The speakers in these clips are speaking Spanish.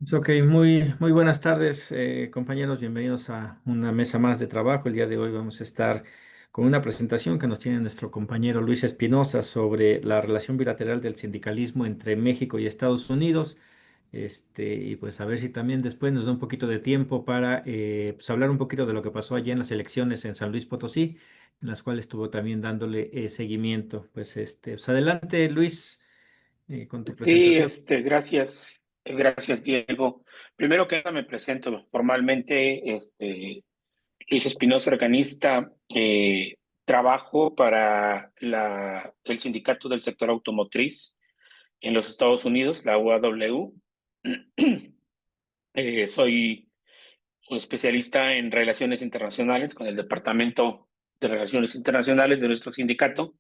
Ok, muy buenas tardes, compañeros. Bienvenidos a una mesa más de trabajo. El día de hoy vamos a estar con una presentación que nos tiene nuestro compañero Luis Espinosa sobre la relación bilateral del sindicalismo entre México y Estados Unidos. Y pues a ver si también después nos da un poquito de tiempo para pues hablar un poquito de lo que pasó allá en las elecciones en San Luis Potosí, en las cuales estuvo también dándole seguimiento. Pues adelante, Luis, con tu Sí, presentación. gracias Diego. Primero que nada me presento formalmente, Luis Espinosa, organista, trabajo para el sindicato del sector automotriz en los Estados Unidos, la UAW. Soy un especialista en relaciones internacionales con el Departamento de Relaciones Internacionales de nuestro sindicato.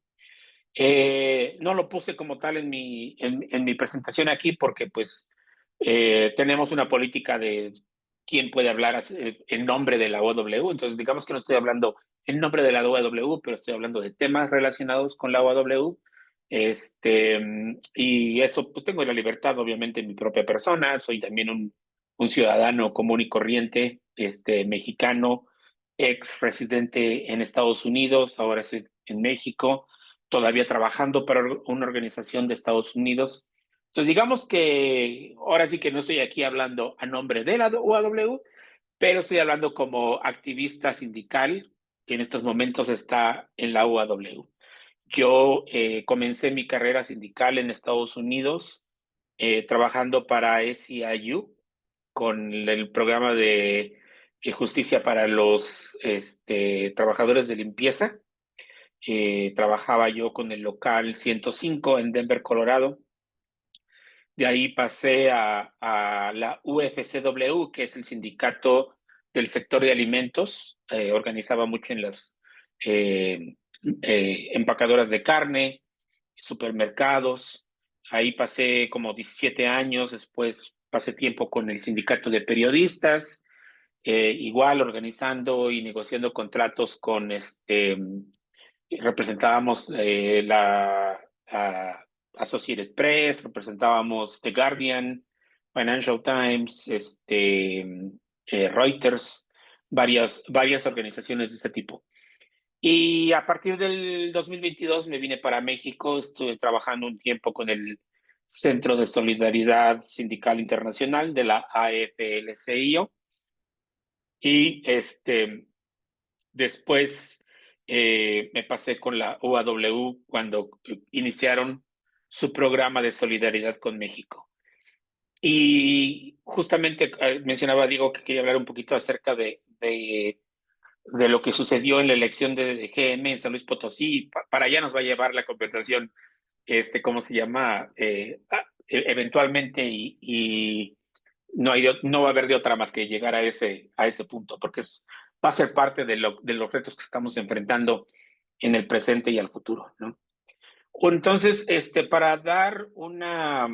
No lo puse como tal en mi presentación aquí porque pues tenemos una política de quién puede hablar en nombre de la OAW. Entonces digamos que no estoy hablando en nombre de la OAW, pero estoy hablando de temas relacionados con la OAW. Y eso pues tengo la libertad obviamente en mi propia persona. Soy también un ciudadano común y corriente, mexicano, ex residente en Estados Unidos, ahora estoy en México todavía trabajando para una organización de Estados Unidos. Entonces, digamos que ahora sí que no estoy aquí hablando a nombre de la UAW, pero estoy hablando como activista sindical que en estos momentos está en la UAW. Yo comencé mi carrera sindical en Estados Unidos trabajando para SEIU con el programa de justicia para los trabajadores de limpieza. Trabajaba yo con el local 105 en Denver, Colorado. De ahí pasé a la UFCW, que es el sindicato del sector de alimentos. Organizaba mucho en las eh, empacadoras de carne, supermercados. Ahí pasé como 17 años. Después pasé tiempo con el sindicato de periodistas, igual organizando y negociando contratos con representábamos Associated Press, representábamos The Guardian, Financial Times, Reuters, varias organizaciones de este tipo. Y a partir del 2022 me vine para México, estuve trabajando un tiempo con el Centro de Solidaridad Sindical Internacional de la AFL-CIO y después me pasé con la UAW cuando iniciaron su programa de solidaridad con México. Y justamente mencionaba Diego que quería hablar un poquito acerca de lo que sucedió en la elección de GM en San Luis Potosí. Para allá nos va a llevar la conversación, ¿cómo se llama? Eventualmente y no va a haber de otra más que llegar a ese punto, porque va a ser parte de los retos que estamos enfrentando en el presente y al futuro, ¿no? Entonces, para dar una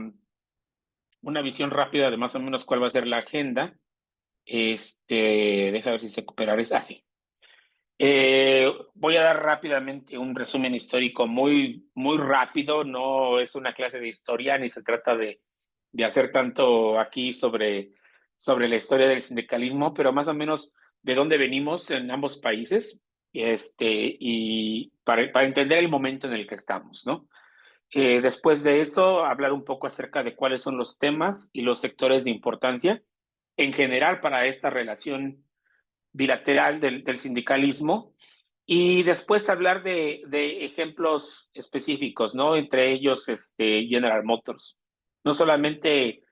visión rápida de más o menos cuál va a ser la agenda, deja ver si se recuperar esa. Sí. Voy a dar rápidamente un resumen histórico muy rápido. No es una clase de historia ni se trata de hacer tanto aquí sobre la historia del sindicalismo, pero más o menos de dónde venimos en ambos países, y para entender el momento en el que estamos, ¿no? Después de eso, hablar un poco acerca de cuáles son los temas y los sectores de importancia en general para esta relación bilateral del sindicalismo y después hablar de ejemplos específicos, ¿no? Entre ellos, General Motors. No solamente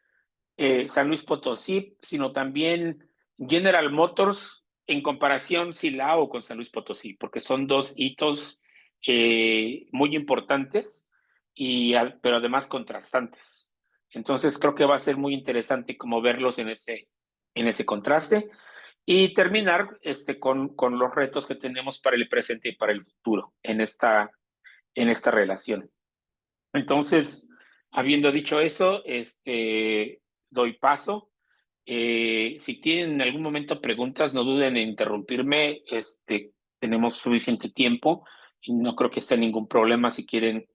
San Luis Potosí, sino también General Motors en comparación Silao con San Luis Potosí, porque son dos hitos muy importantes, pero además contrastantes. Entonces creo que va a ser muy interesante como verlos en ese contraste y terminar con los retos que tenemos para el presente y para el futuro en esta relación. Entonces, habiendo dicho eso, doy paso. Si tienen en algún momento preguntas, no duden en interrumpirme. Tenemos suficiente tiempo y no creo que sea ningún problema si quieren,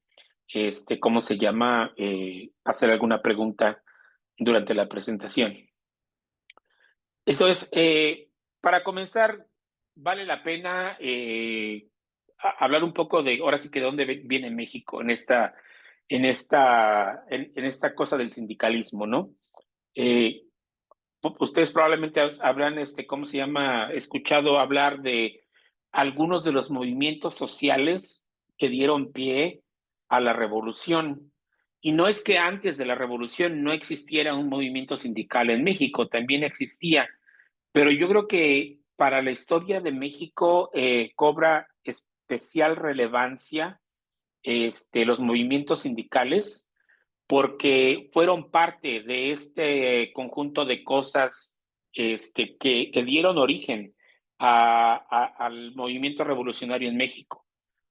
¿cómo se llama? Hacer alguna pregunta durante la presentación. Entonces, para comenzar, vale la pena hablar un poco de, ahora sí que de dónde viene México en esta cosa del sindicalismo, ¿no? Eh, Ustedes probablemente habrán, ¿cómo se llama? Escuchado hablar de algunos de los movimientos sociales que dieron pie a la revolución. Y no es que antes de la revolución no existiera un movimiento sindical en México, también existía, pero yo creo que para la historia de México cobra especial relevancia los movimientos sindicales porque fueron parte de este conjunto de cosas que dieron origen al movimiento revolucionario en México.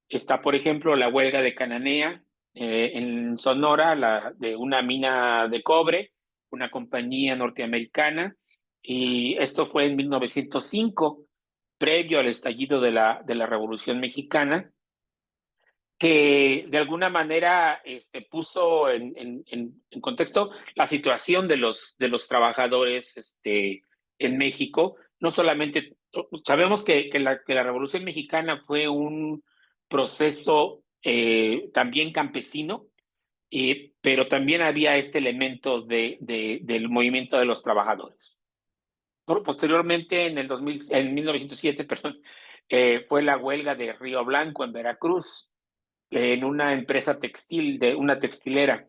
Está, por ejemplo, la huelga de Cananea en Sonora, de una mina de cobre, una compañía norteamericana, y esto fue en 1905, previo al estallido de la Revolución Mexicana, que de alguna manera puso en contexto la situación de los trabajadores en México. No solamente, sabemos que la Revolución Mexicana fue un proceso también campesino, pero también había este elemento del movimiento de los trabajadores. Posteriormente, en 1907, perdón, fue la huelga de Río Blanco en Veracruz, en una empresa textil, de una textilera.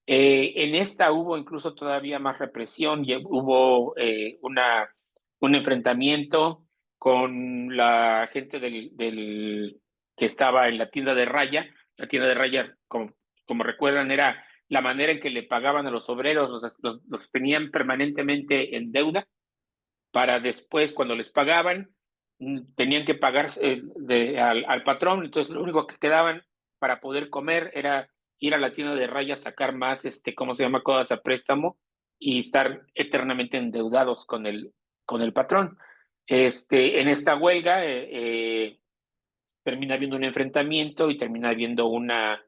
En esta hubo incluso todavía más represión y hubo un enfrentamiento con la gente que estaba en la tienda de raya. La tienda de raya, como recuerdan, era la manera en que le pagaban a los obreros, los tenían permanentemente en deuda para después, cuando les pagaban, tenían que pagar al patrón, entonces lo único que quedaban para poder comer era ir a la tienda de raya, sacar más, ¿cómo se llama? Cosas a préstamo y estar eternamente endeudados con el patrón. En esta huelga termina habiendo un enfrentamiento y termina habiendo una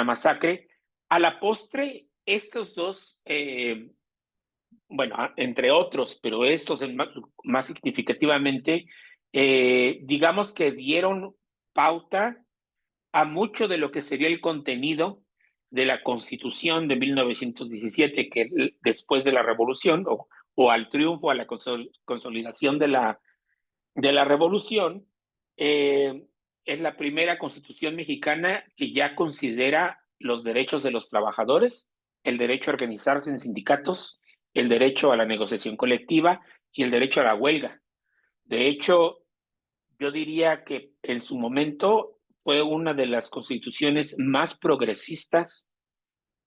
masacre. A la postre, estos dos bueno, entre otros, pero estos más significativamente, digamos que dieron pauta a mucho de lo que sería el contenido de la Constitución de 1917, que después de la Revolución o al triunfo, a la consolidación de la Revolución, eh, es la primera Constitución mexicana que ya considera los derechos de los trabajadores, el derecho a organizarse en sindicatos, el derecho a la negociación colectiva y el derecho a la huelga. De hecho, yo diría que en su momento fue una de las constituciones más progresistas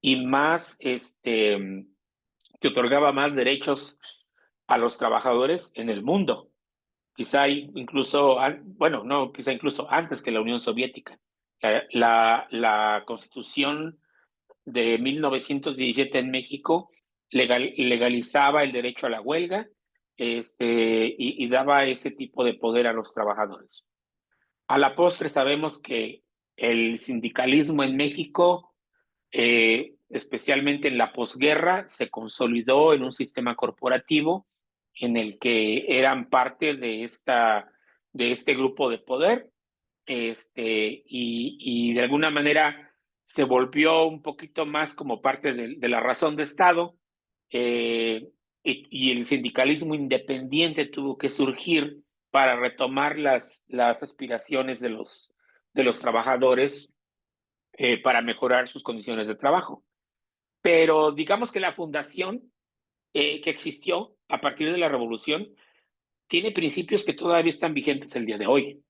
y más, que otorgaba más derechos a los trabajadores en el mundo. Quizá incluso, bueno, no, quizá incluso antes que la Unión Soviética. La Constitución de 1917 en México legalizaba el derecho a la huelga y daba ese tipo de poder a los trabajadores. A la postre sabemos que el sindicalismo en México, especialmente en la posguerra, se consolidó en un sistema corporativo en el que eran parte de este grupo de poder, y de alguna manera se volvió un poquito más como parte de la razón de Estado, eh, y el sindicalismo independiente tuvo que surgir para retomar las aspiraciones de los trabajadores para mejorar sus condiciones de trabajo. Pero digamos que la fundación que existió a partir de la revolución tiene principios que todavía están vigentes el día de hoy.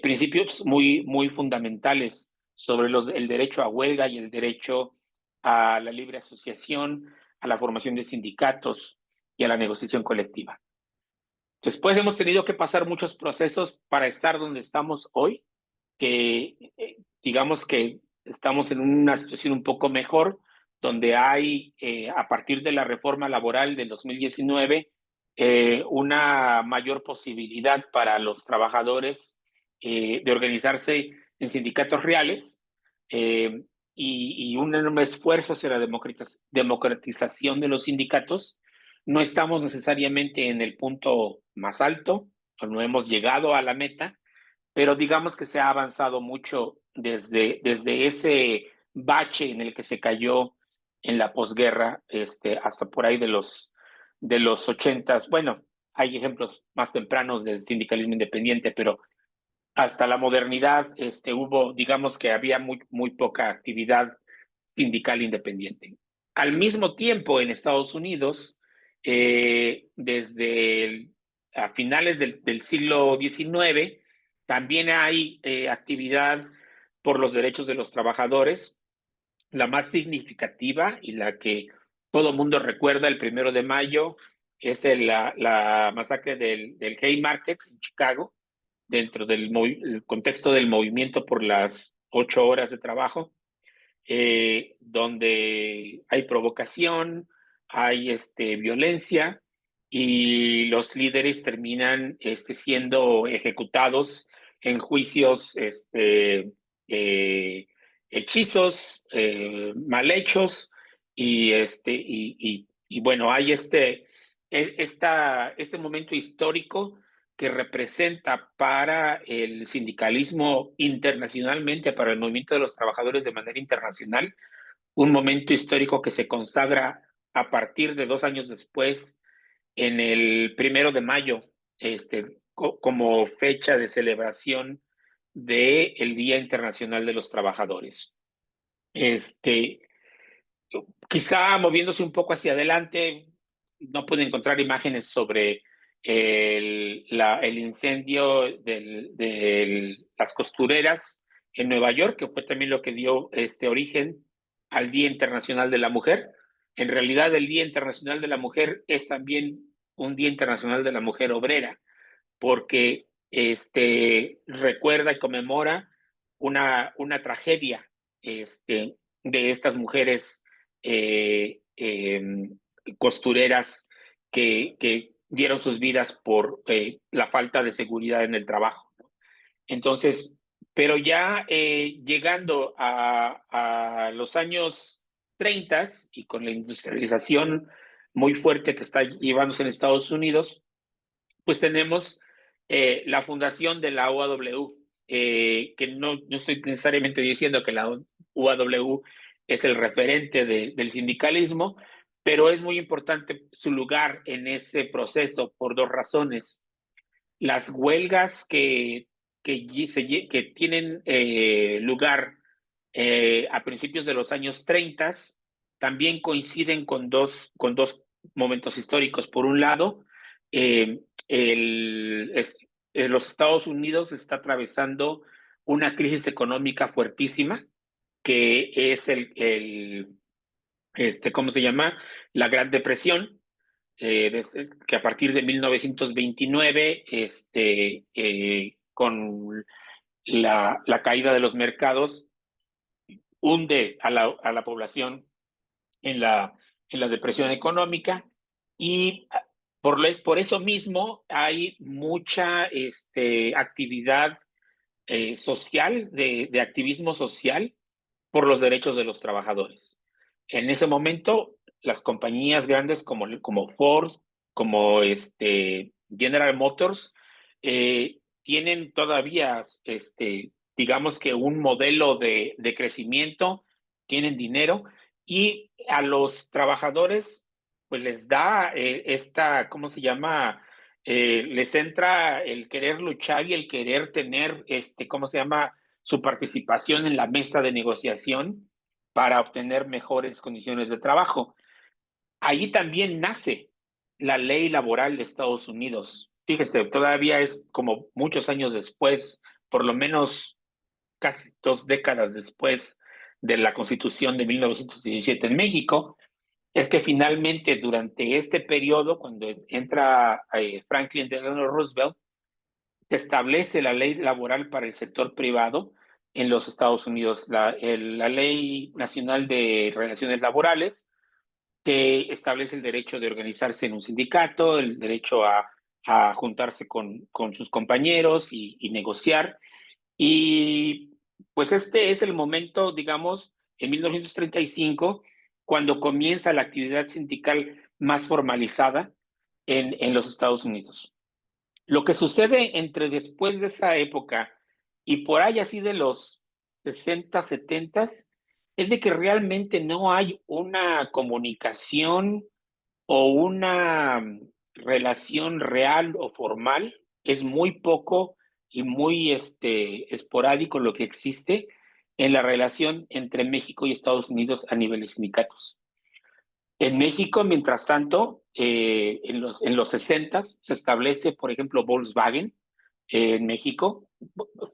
Principios muy fundamentales sobre el derecho a huelga y el derecho a la libre asociación, a la formación de sindicatos y a la negociación colectiva. Después hemos tenido que pasar muchos procesos para estar donde estamos hoy, que digamos que estamos en una situación un poco mejor, donde hay, a partir de la reforma laboral del 2019, una mayor posibilidad para los trabajadores de organizarse en sindicatos reales, eh, y un enorme esfuerzo hacia la democratización de los sindicatos. No estamos necesariamente en el punto más alto, o no hemos llegado a la meta, pero digamos que se ha avanzado mucho desde ese bache en el que se cayó en la posguerra, hasta por ahí de los 80s. Bueno, hay ejemplos más tempranos del sindicalismo independiente, pero hasta la modernidad, hubo, digamos que había muy poca actividad sindical independiente. Al mismo tiempo, en Estados Unidos, a finales del siglo XIX, también hay actividad por los derechos de los trabajadores. La más significativa y la que todo mundo recuerda, el 1 de mayo, es la masacre del Haymarket en Chicago, dentro del contexto del movimiento por las 8 horas de trabajo, donde hay provocación, hay violencia, y los líderes terminan siendo ejecutados en juicios hechizos, mal hechos, y bueno, hay este momento histórico que representa para el sindicalismo internacionalmente, para el movimiento de los trabajadores de manera internacional, un momento histórico que se consagra a partir de 2 años después, en el 1 de mayo, como fecha de celebración del Día Internacional de los Trabajadores. Este, Quizá moviéndose un poco hacia adelante, no pude encontrar imágenes sobre el incendio de las costureras en Nueva York, que fue también lo que dio origen al Día Internacional de la Mujer. En realidad, el Día Internacional de la Mujer es también un Día Internacional de la Mujer Obrera, porque recuerda y conmemora una tragedia de estas mujeres eh, eh, costureras que dieron sus vidas por la falta de seguridad en el trabajo. Entonces, pero ya llegando a los años 30 y con la industrialización muy fuerte que está llevándose en Estados Unidos, pues tenemos la fundación de la UAW, que no estoy necesariamente diciendo que la UAW es el referente del sindicalismo, pero es muy importante su lugar en ese proceso por dos razones. Las huelgas que tienen lugar a principios de los años 30 también coinciden con dos momentos históricos. Por un lado, eh, los Estados Unidos está atravesando una crisis económica fuertísima, que es ¿cómo se llama? La Gran Depresión, que a partir de 1929, con la caída de los mercados, hunde a la población en la depresión económica, y por eso mismo hay mucha actividad social, de activismo social por los derechos de los trabajadores. En ese momento, las compañías grandes como Ford, como General Motors, tienen todavía, digamos que un modelo de crecimiento, tienen dinero, y a los trabajadores pues les da ¿cómo se llama? Les entra el querer luchar y el querer tener, ¿cómo se llama? Su participación en la mesa de negociación para obtener mejores condiciones de trabajo. Allí también nace la ley laboral de Estados Unidos. Fíjese, todavía es como muchos años después, por lo menos casi 2 décadas después de la Constitución de 1917 en México, es que finalmente durante este periodo, cuando entra Franklin Delano Roosevelt, se establece la ley laboral para el sector privado en los Estados Unidos, la Ley Nacional de Relaciones Laborales, que establece el derecho de organizarse en un sindicato, el derecho a juntarse con sus compañeros y negociar. Y pues este es el momento, digamos, en 1935, cuando comienza la actividad sindical más formalizada en los Estados Unidos. Lo que sucede entre después de esa época y por ahí así de los 60, 70, es de que realmente no hay una comunicación o una relación real o formal. Es muy poco y muy esporádico lo que existe en la relación entre México y Estados Unidos a nivel de sindicatos. En México, mientras tanto, en los 60 se establece, por ejemplo, Volkswagen en México.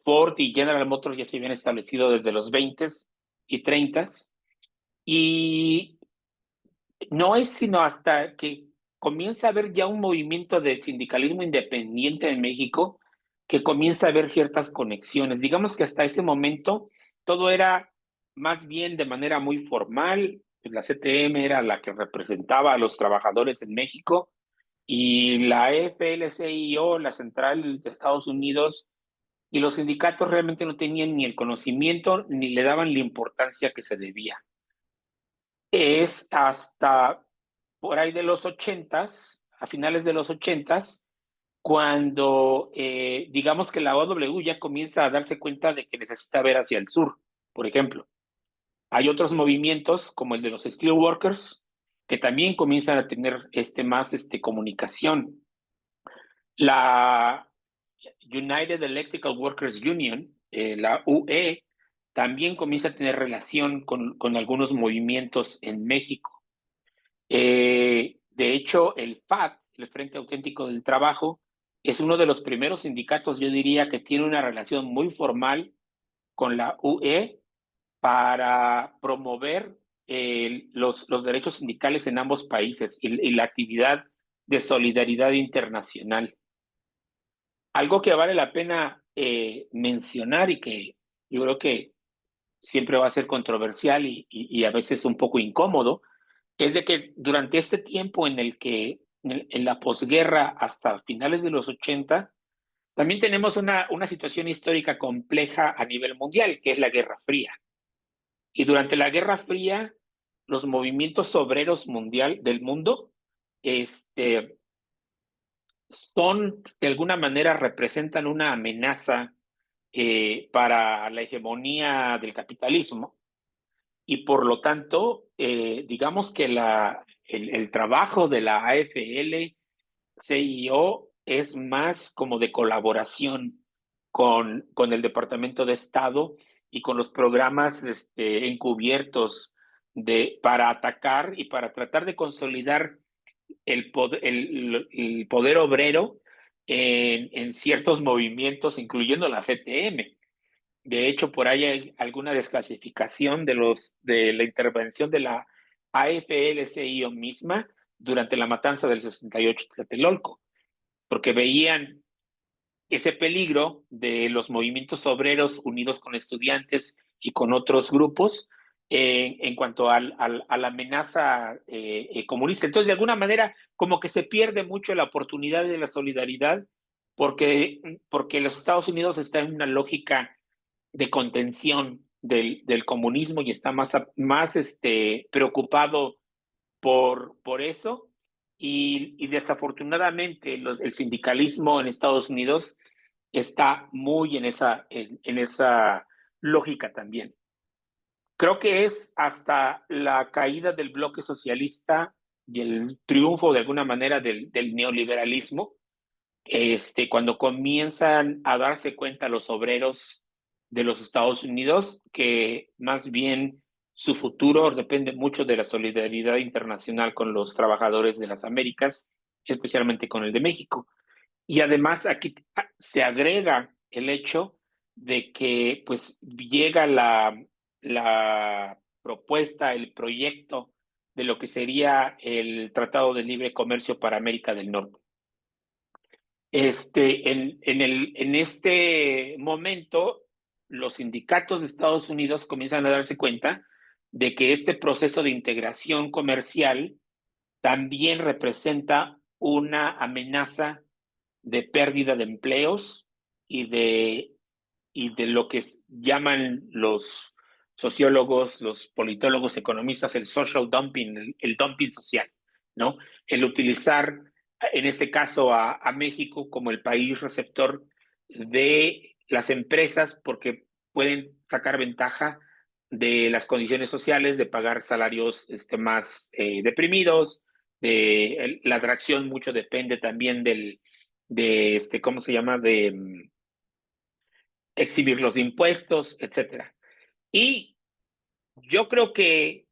Ford y General Motors ya se habían establecido desde los 20 y 30, y no es sino hasta que comienza a haber ya un movimiento de sindicalismo independiente en México que comienza a haber ciertas conexiones. Digamos que hasta ese momento todo era más bien de manera muy formal. La CTM era la que representaba a los trabajadores en México, y la AFL-CIO, la central de Estados Unidos, y los sindicatos realmente no tenían ni el conocimiento ni le daban la importancia que se debía. Es hasta por ahí de los 80, a finales de los 80, cuando digamos que la OW ya comienza a darse cuenta de que necesita ver hacia el sur, por ejemplo. Hay otros movimientos como el de los Steelworkers que también comienzan a tener más comunicación. La United Electrical Workers Union, la UE, también comienza a tener relación con algunos movimientos en México. De hecho, el FAT, el Frente Auténtico del Trabajo, es uno de los primeros sindicatos, yo diría, que tiene una relación muy formal con la UE para promover los derechos sindicales en ambos países y la actividad de solidaridad internacional. Algo que vale la pena mencionar y que yo creo que siempre va a ser controversial y a veces un poco incómodo, es de que durante este tiempo en el que, en la posguerra hasta finales de los 80, también tenemos una situación histórica compleja a nivel mundial, que es la Guerra Fría. Y durante la Guerra Fría, los movimientos obreros del mundo, son, de alguna manera, representan una amenaza para la hegemonía del capitalismo, y por lo tanto, digamos que el trabajo de la AFL-CIO es más como de colaboración con el Departamento de Estado y con los programas encubiertos para atacar y para tratar de consolidar el poder obrero en ciertos movimientos, incluyendo la CTM. De hecho, por ahí hay alguna desclasificación de la intervención de la AFL-CIO misma durante la matanza del 68 de Tlatelolco, porque veían ese peligro de los movimientos obreros unidos con estudiantes y con otros grupos en cuanto a la amenaza comunista. Entonces, de alguna manera, como que se pierde mucho la oportunidad de la solidaridad, porque los Estados Unidos están en una lógica de contención del comunismo y está más preocupado por eso. Y desafortunadamente el sindicalismo en Estados Unidos está muy en esa lógica también. Creo que es hasta la caída del bloque socialista y el triunfo de alguna manera del neoliberalismo, cuando comienzan a darse cuenta los obreros de los Estados Unidos que más bien su futuro depende mucho de la solidaridad internacional con los trabajadores de las Américas, especialmente con el de México. Y además aquí se agrega el hecho de que pues llega la propuesta, el proyecto de lo que sería el Tratado de Libre Comercio para América del Norte. En este momento, los sindicatos de Estados Unidos comienzan a darse cuenta de que este proceso de integración comercial también representa una amenaza de pérdida de empleos y de lo que llaman sociólogos, los politólogos, economistas, el social dumping, el dumping social, ¿no? El utilizar, en este caso, a México como el país receptor de las empresas porque pueden sacar ventaja de las condiciones sociales, de pagar salarios más deprimidos, la atracción mucho depende también ¿cómo se llama? De exhibir los impuestos, etcétera. Y yo creo que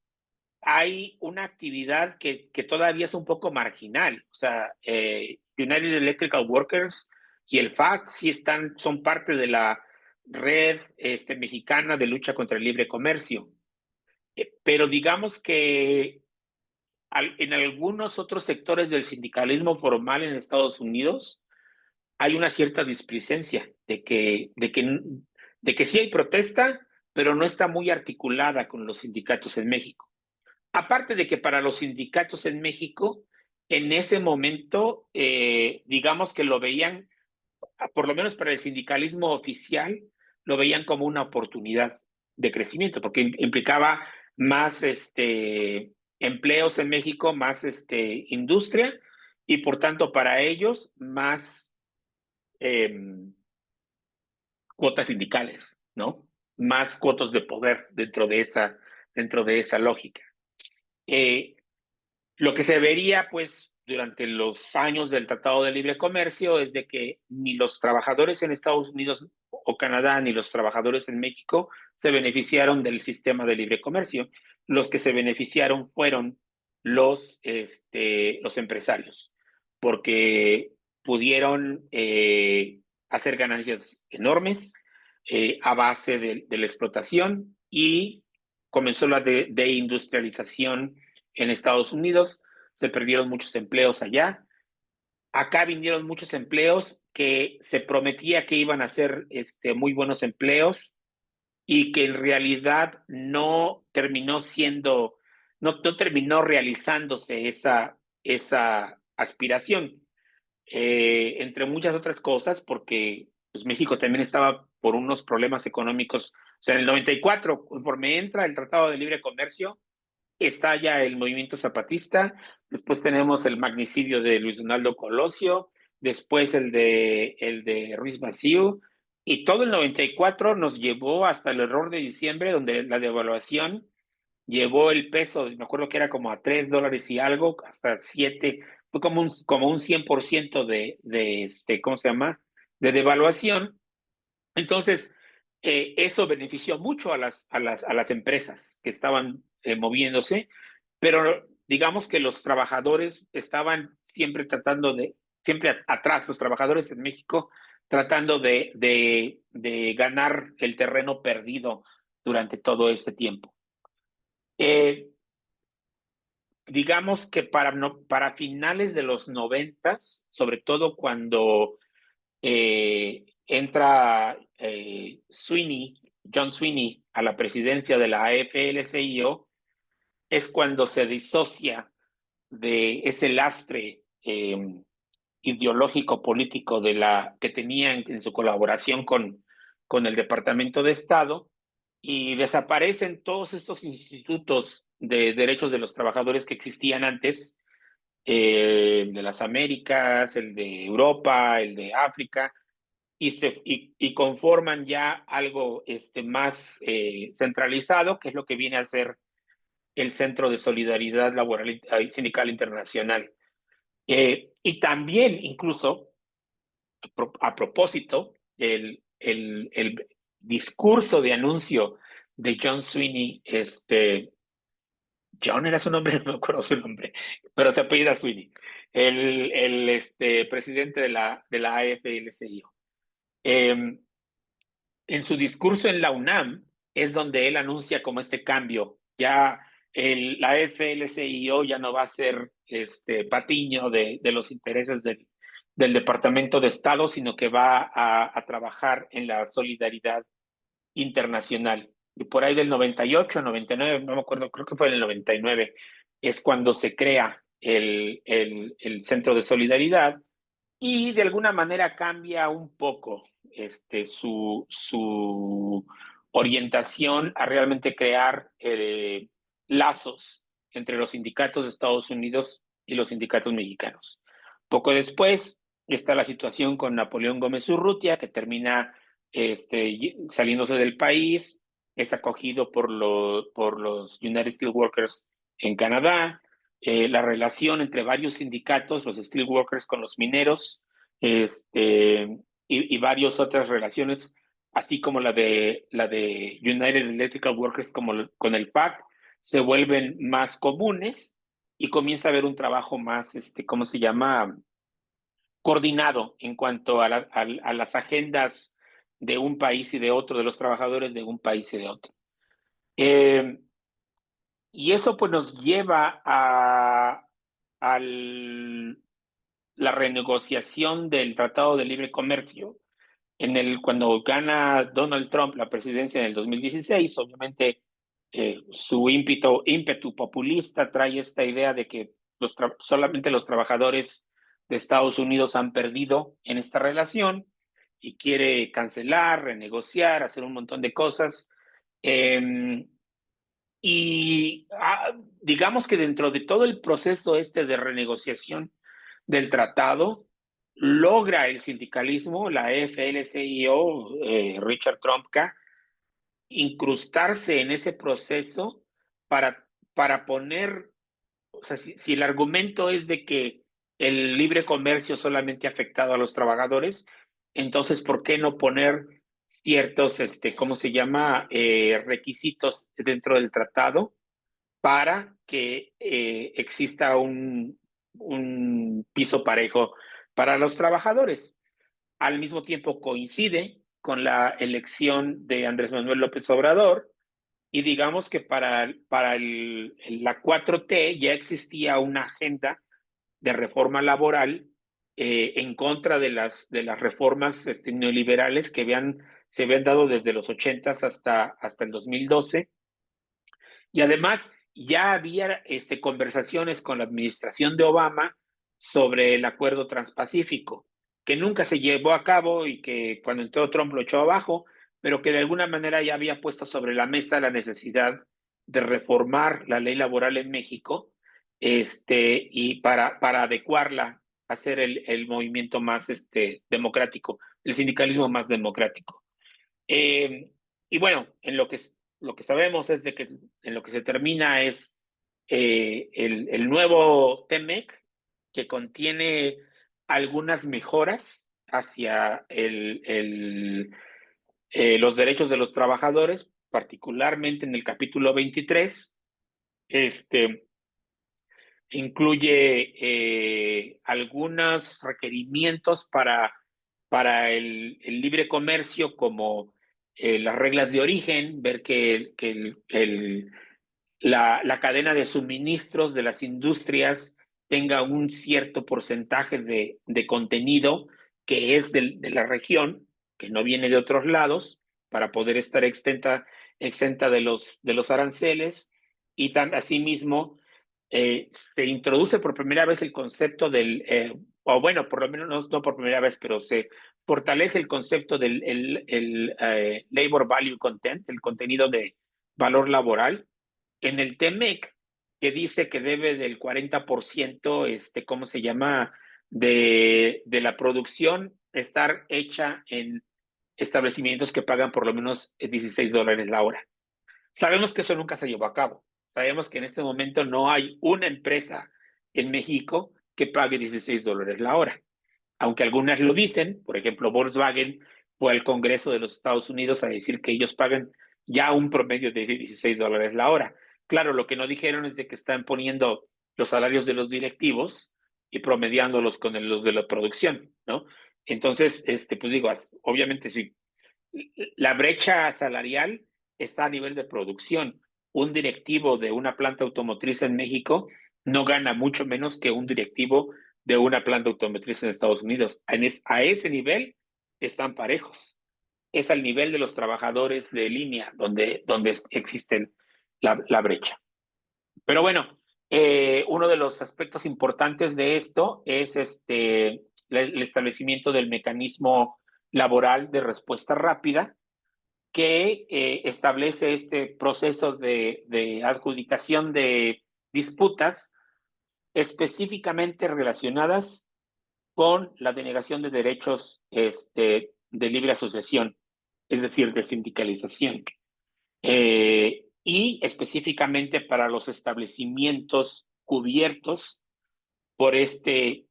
hay una actividad que todavía es un poco marginal. O sea, United Electrical Workers y el FAC sí son parte de la red mexicana de lucha contra el libre comercio. Pero digamos que en algunos otros sectores del sindicalismo formal en Estados Unidos hay una cierta displicencia de que sí hay protesta, pero no está muy articulada con los sindicatos en México. Aparte de que para los sindicatos en México, en ese momento, digamos que lo veían, por lo menos para el sindicalismo oficial, lo veían como una oportunidad de crecimiento, porque implicaba más empleos en México, más industria, y por tanto para ellos más eh, cuotas sindicales, ¿no? Más cuotas de poder dentro de esa lógica. Eh, Lo que se vería, pues, durante los años del Tratado de Libre Comercio es de que ni los trabajadores en Estados Unidos o Canadá ni los trabajadores en México se beneficiaron del sistema de libre comercio. Los que se beneficiaron fueron los empresarios, porque pudieron hacer ganancias enormes a base de la explotación y comenzó la deindustrialización en Estados Unidos, se perdieron muchos empleos allá. Acá vinieron muchos empleos que se prometía que iban a ser muy buenos empleos y que en realidad no terminó realizándose esa aspiración. Entre muchas otras cosas, porque pues, México también estaba por unos problemas económicos. O sea, en el 94, conforme entra el Tratado de Libre Comercio, estalla el movimiento zapatista, después tenemos el magnicidio de Luis Donaldo Colosio, después el de Ruiz Massieu, y todo el 94 nos llevó hasta el error de diciembre, donde la devaluación llevó el peso, me acuerdo que era como a $3 y algo, hasta 7, fue como un 100% ¿cómo se llama? De devaluación. Entonces, eso benefició mucho a las empresas que estaban moviéndose, pero digamos que los trabajadores estaban siempre atrás, los trabajadores en México, tratando de ganar el terreno perdido durante todo este tiempo. Digamos que para finales de los 90, sobre todo cuando entra John Sweeney a la presidencia de la AFL-CIO, es cuando se disocia de ese lastre ideológico político que tenía en su colaboración con el Departamento de Estado y desaparecen todos estos institutos de derechos de los trabajadores que existían antes, de las Américas, el de Europa, el de África, y conforman ya algo más centralizado, que es lo que viene a ser el Centro de Solidaridad Laboral y Sindical Internacional. Y también, incluso, a propósito, el discurso de anuncio de John Sweeney, John era su nombre, no me acuerdo su nombre, pero se apellida Sweeney, el presidente de la AFL-CIO. En su discurso en la UNAM es donde él anuncia como este cambio. Ya la FLCIO ya no va a ser patiño de los intereses del Departamento de Estado, sino que va a trabajar en la solidaridad internacional. Y por ahí del 98, 99, no me acuerdo, creo que fue en el 99, es cuando se crea el Centro de Solidaridad y de alguna manera cambia un poco su orientación a realmente crear lazos entre los sindicatos de Estados Unidos y los sindicatos mexicanos. Poco después está la situación con Napoleón Gómez Urrutia, que termina saliéndose del país, es acogido por los United Steelworkers en Canadá, la relación entre varios sindicatos, los steelworkers con los mineros, y varias otras relaciones, así como la de United Electrical Workers como con el PAC, se vuelven más comunes y comienza a haber un trabajo más, ¿cómo se llama? Coordinado en cuanto a las agendas de un país y de otro, de los trabajadores de un país y de otro. Y eso pues nos lleva a la renegociación del Tratado de Libre Comercio, cuando gana Donald Trump la presidencia en el 2016, obviamente su ímpetu populista trae esta idea de que solamente los trabajadores de Estados Unidos han perdido en esta relación y quiere cancelar, renegociar, hacer un montón de cosas. Eh, y digamos que dentro de todo el proceso de renegociación del tratado, logra el sindicalismo, la AFL-CIO, Richard Trumka, incrustarse en ese proceso para poner, o sea, si el argumento es de que el libre comercio solamente ha afectado a los trabajadores, entonces, ¿por qué no poner ciertos, ¿cómo se llama?, requisitos dentro del tratado para que exista un piso parejo para los trabajadores? Al mismo tiempo coincide con la elección de Andrés Manuel López Obrador y digamos que para la 4T ya existía una agenda de reforma laboral en contra de las reformas neoliberales que se habían dado desde los 80 hasta el 2012. Y además ya había conversaciones con la administración de Obama sobre el acuerdo transpacífico, que nunca se llevó a cabo y que cuando entró Trump lo echó abajo, pero que de alguna manera ya había puesto sobre la mesa la necesidad de reformar la ley laboral en México, y para adecuarla a ser el movimiento más democrático, el sindicalismo más democrático. Y bueno, lo que sabemos es de que en lo que se termina es el nuevo TEMEC, que contiene algunas mejoras hacia los derechos de los trabajadores, particularmente en el capítulo 23. Incluye algunos requerimientos para el libre comercio, como las reglas de origen, ver que la cadena de suministros de las industrias tenga un cierto porcentaje de contenido que es de la región, que no viene de otros lados, para poder estar exenta de los aranceles. Y asimismo, se introduce por primera vez el concepto o bueno, por lo menos no por primera vez, pero se fortalece el concepto del labor value content, el contenido de valor laboral, en el TEMEC, que dice que debe del 40%, ¿cómo se llama?, de la producción estar hecha en establecimientos que pagan por lo menos $16 la hora. Sabemos que eso nunca se llevó a cabo. Sabemos que en este momento no hay una empresa en México que pague $16 la hora. Aunque algunas lo dicen, por ejemplo, Volkswagen fue al Congreso de los Estados Unidos a decir que ellos pagan ya un promedio de $16 la hora. Claro, lo que no dijeron es de que están poniendo los salarios de los directivos y promediándolos con los de la producción, ¿no? Entonces, pues digo, obviamente sí, la brecha salarial está a nivel de producción. Un directivo de una planta automotriz en México no gana mucho menos que un directivo de una planta automotriz en Estados Unidos. A ese nivel están parejos. Es al nivel de los trabajadores de línea donde existe la brecha. Pero bueno, uno de los aspectos importantes de esto es el establecimiento del mecanismo laboral de respuesta rápida, que establece este proceso de adjudicación de disputas específicamente relacionadas con la denegación de derechos de libre asociación, es decir, de sindicalización, y específicamente para los establecimientos cubiertos por este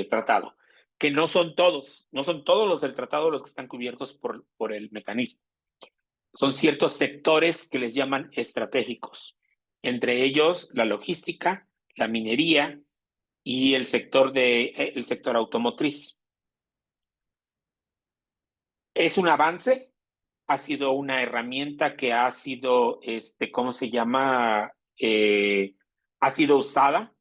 tratado, que no son todos los del tratado los que están cubiertos por el mecanismo. Son ciertos sectores que les llaman estratégicos, entre ellos la logística, la minería y el sector automotriz. Es un avance, ha sido una herramienta que ha sido, ¿cómo se llama? Ha sido usada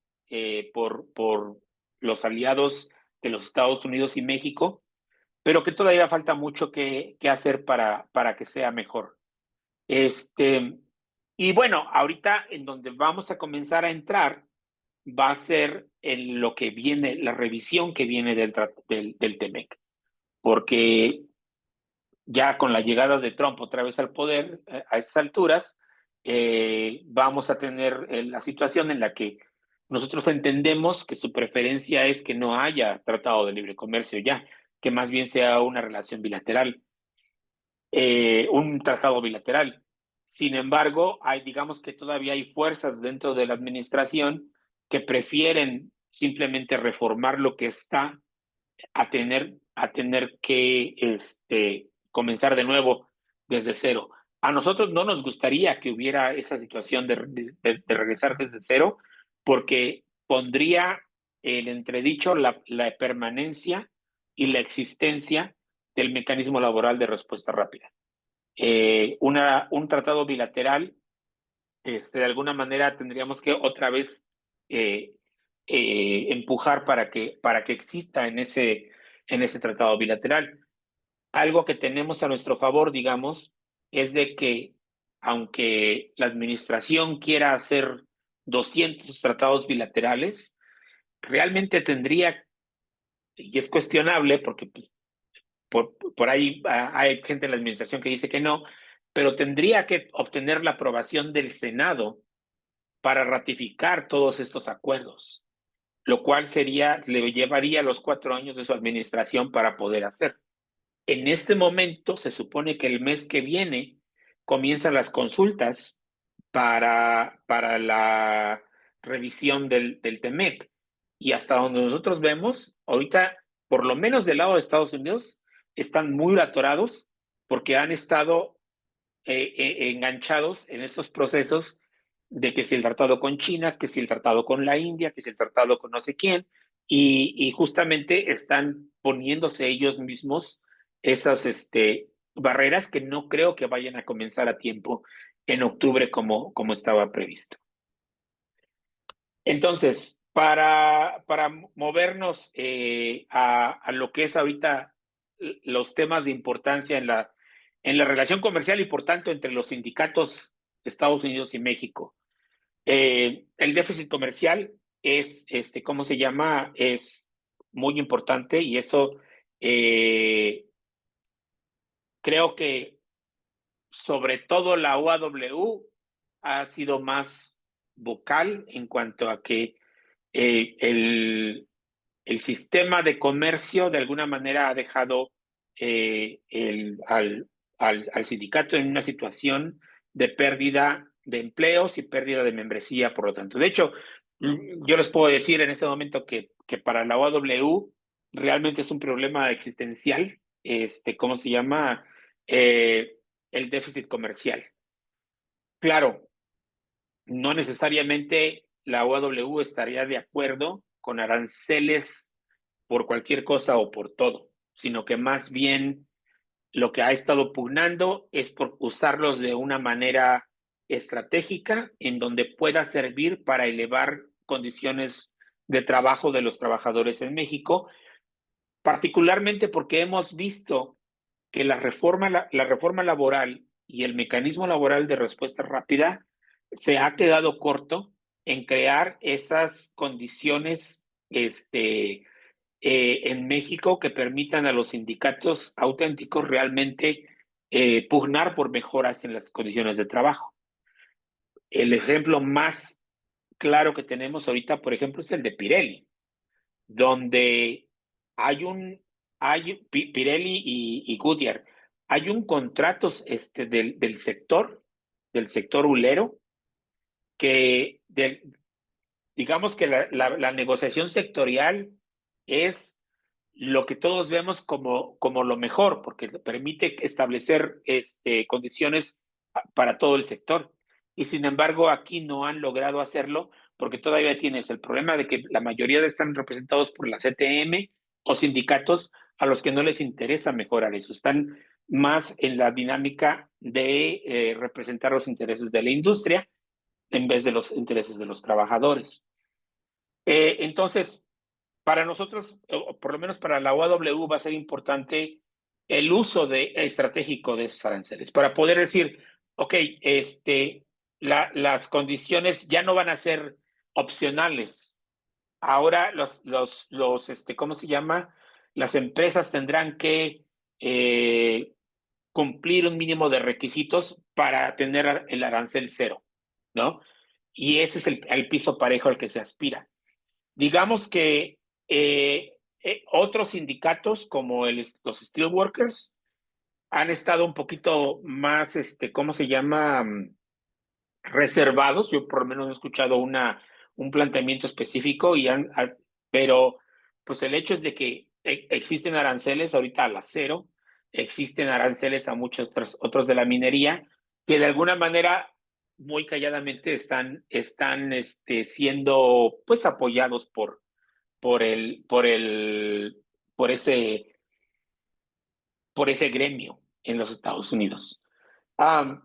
por los aliados de los Estados Unidos y México, pero que todavía falta mucho que hacer para que sea mejor. Y bueno, ahorita en donde vamos a comenzar a entrar va a ser en lo que viene, la revisión que viene del TEMEC, porque ya con la llegada de Trump otra vez al poder a esas alturas, vamos a tener la situación en la que nosotros entendemos que su preferencia es que no haya tratado de libre comercio ya, que más bien sea una relación bilateral, un tratado bilateral. Sin embargo, digamos que todavía hay fuerzas dentro de la administración que prefieren simplemente reformar lo que está a tener que comenzar de nuevo desde cero. A nosotros no nos gustaría que hubiera esa situación de regresar desde cero, porque pondría en entredicho la permanencia y la existencia del mecanismo laboral de respuesta rápida. Un tratado bilateral, de alguna manera tendríamos que otra vez eh, empujar para que exista en ese tratado bilateral. Algo que tenemos a nuestro favor, digamos, es de que aunque la administración quiera hacer 200 tratados bilaterales, realmente tendría, y es cuestionable porque pues, por ahí hay gente en la administración que dice que no, pero tendría que obtener la aprobación del Senado para ratificar todos estos acuerdos, lo cual le llevaría los 4 años de su administración para poder hacer. En este momento se supone que el mes que viene comienzan las consultas para la revisión del TEMEC. Y hasta donde nosotros vemos, ahorita, por lo menos del lado de Estados Unidos, están muy atorados porque han estado enganchados en estos procesos de que si el tratado con China, que si el tratado con la India, que si el tratado con no sé quién, y justamente están poniéndose ellos mismos esas barreras que no creo que vayan a comenzar a tiempo en octubre como estaba previsto. Entonces, para movernos a lo que es ahorita los temas de importancia en la relación comercial y por tanto entre los sindicatos de Estados Unidos y México. El déficit comercial ¿cómo se llama? Es muy importante y eso creo que sobre todo la OAW ha sido más vocal en cuanto a que el sistema de comercio de alguna manera ha dejado al sindicato en una situación de pérdida de empleos y pérdida de membresía, por lo tanto. De hecho, yo les puedo decir en este momento que para la OAW realmente es un problema existencial, ¿cómo se llama? El déficit comercial. Claro, no necesariamente la OAW estaría de acuerdo con aranceles por cualquier cosa o por todo, sino que más bien lo que ha estado pugnando es por usarlos de una manera estratégica en donde pueda servir para elevar condiciones de trabajo de los trabajadores en México, particularmente porque hemos visto que la reforma laboral y el mecanismo laboral de respuesta rápida se ha quedado corto en crear esas condiciones en México que permitan a los sindicatos auténticos realmente pugnar por mejoras en las condiciones de trabajo. El ejemplo más claro que tenemos ahorita, por ejemplo, es el de Pirelli, donde hay Pirelli y Goodyear, hay un contrato del sector hulero, que digamos que la negociación sectorial es lo que todos vemos como lo mejor, porque permite establecer condiciones para todo el sector. Y sin embargo, aquí no han logrado hacerlo porque todavía tienes el problema de que la mayoría están representados por la CTM o sindicatos a los que no les interesa mejorar eso. Están más en la dinámica de representar los intereses de la industria en vez de los intereses de los trabajadores. Entonces, para nosotros, o por lo menos para la OAW, va a ser importante el uso estratégico de esos aranceles para poder decir, ok, las condiciones ya no van a ser opcionales. Ahora ¿cómo se llama? Las empresas tendrán que cumplir un mínimo de requisitos para tener el arancel cero, ¿no? Y ese es el piso parejo al que se aspira. Digamos que otros sindicatos como los Steelworkers han estado un poquito más, ¿cómo se llama? Reservados. Yo por lo menos he escuchado un planteamiento específico, pero pues el hecho es de que existen aranceles ahorita al acero, existen aranceles a muchos otros de la minería, que de alguna manera muy calladamente están siendo pues apoyados por el, por el, por ese gremio en los Estados Unidos. Um,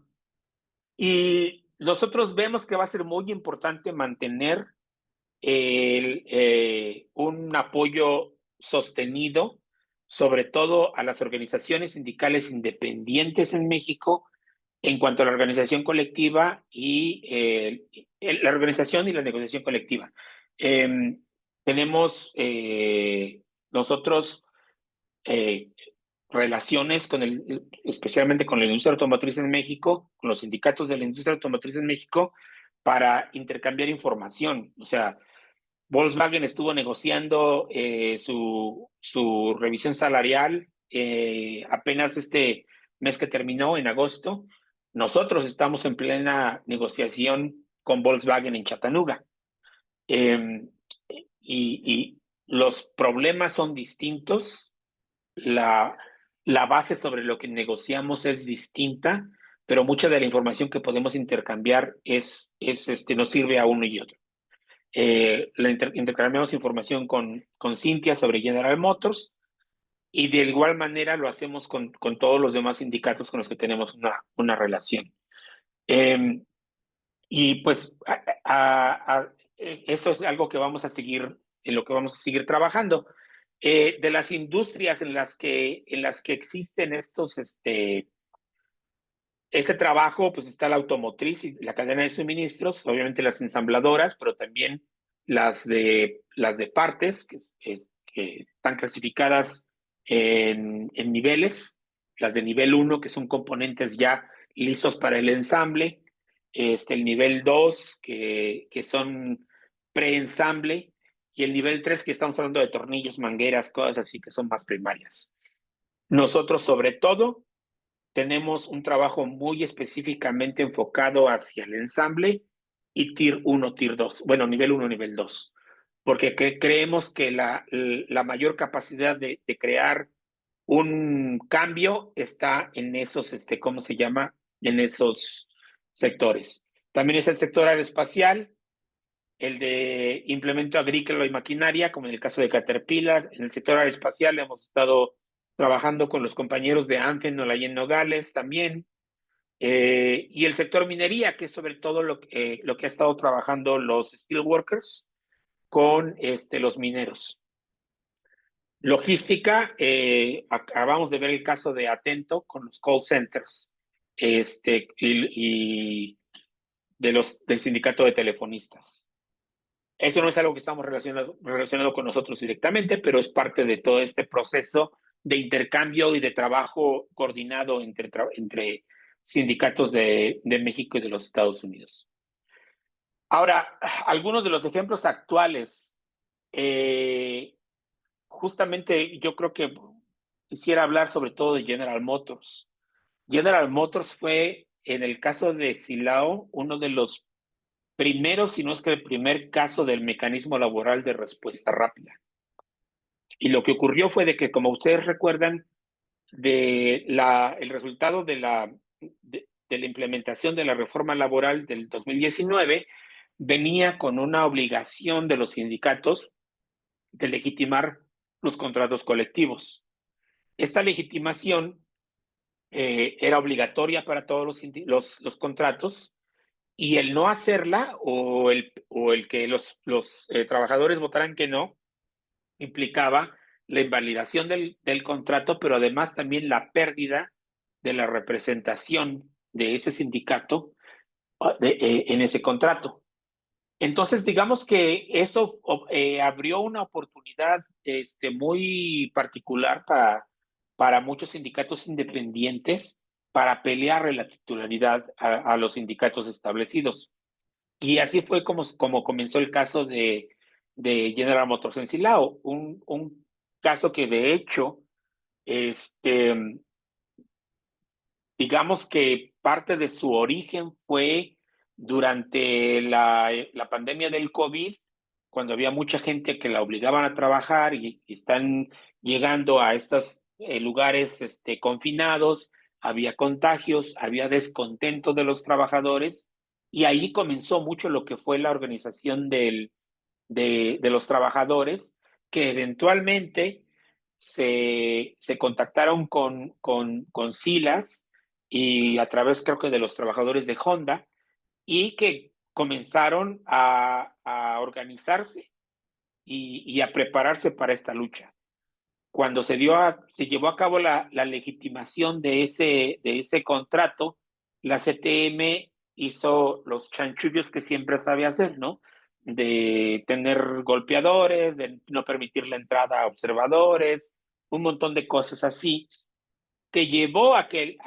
y nosotros vemos que va a ser muy importante mantener un apoyo sostenido, sobre todo a las organizaciones sindicales independientes en México, en cuanto a la organización colectiva y la organización y la negociación colectiva. Eh, tenemos nosotros eh, relaciones especialmente con la industria automotriz en México, con los sindicatos de la industria automotriz en México, para intercambiar información. O sea, Volkswagen estuvo negociando su revisión salarial apenas este mes que terminó, en agosto. Nosotros estamos en plena negociación con Volkswagen en Chattanooga. Eh, y los problemas son distintos, la, la base sobre lo que negociamos es distinta, pero mucha de la información que podemos intercambiar nos sirve a uno y otro. Intercambiamos información con Cintia sobre General Motors y de igual manera lo hacemos con todos los demás sindicatos con los que tenemos una relación. Eh, y pues eso es algo que vamos a seguir, en lo que vamos a seguir trabajando. De las industrias en las que existen este trabajo, pues está la automotriz y la cadena de suministros, obviamente las ensambladoras, pero también las de partes que están clasificadas en niveles, las de nivel 1, que son componentes ya listos para el ensamble, el nivel 2, que son preensamble, y el nivel 3, que estamos hablando de tornillos, mangueras, cosas así que son más primarias. Nosotros, sobre todo, tenemos un trabajo muy específicamente enfocado hacia el ensamble y Tier 1, Tier 2, bueno, nivel 1, nivel 2, porque creemos que la mayor capacidad de crear un cambio está en esos, ¿cómo se llama? En esos sectores. También es el sector aeroespacial, el de implemento agrícola y maquinaria, como en el caso de Caterpillar. En el sector aeroespacial hemos estado trabajando con los compañeros de Amphenol allí en Nogales también. Y el sector minería, que es sobre todo lo que ha estado trabajando los steelworkers con los mineros. Logística, acabamos de ver el caso de Atento con los call centers y del sindicato de telefonistas. Eso no es algo que estamos relacionado con nosotros directamente, pero es parte de todo este proceso de intercambio y de trabajo coordinado entre sindicatos de México y de los Estados Unidos. Ahora, algunos de los ejemplos actuales, justamente yo creo que quisiera hablar sobre todo de General Motors. General Motors fue, en el caso de Silao, uno de los primeros, si no es que el primer caso del mecanismo laboral de respuesta rápida. Y lo que ocurrió fue de que, como ustedes recuerdan, el resultado de la implementación de la reforma laboral del 2019 venía con una obligación de los sindicatos de legitimar los contratos colectivos. Esta legitimación era obligatoria para todos los contratos, y el no hacerla o el que los trabajadores votaran que no implicaba la invalidación del contrato, pero además también la pérdida de la representación de ese sindicato en ese contrato. Entonces, digamos que eso abrió una oportunidad muy particular para muchos sindicatos independientes para pelear la titularidad a los sindicatos establecidos. Y así fue como comenzó el caso de General Motors en Silao, un caso que de hecho, este, digamos que parte de su origen fue durante la pandemia del COVID, cuando había mucha gente que la obligaban a trabajar y están llegando a estos lugares confinados, había contagios, había descontento de los trabajadores, y ahí comenzó mucho lo que fue la organización de los trabajadores, que eventualmente se contactaron con Silas y a través, creo que, de los trabajadores de Honda, y que comenzaron a organizarse y a prepararse para esta lucha. Cuando se llevó a cabo la legitimación de ese contrato, la CTM hizo los chanchullos que siempre sabe hacer, ¿no? De tener golpeadores, de no permitir la entrada a observadores, un montón de cosas así, que llevó a que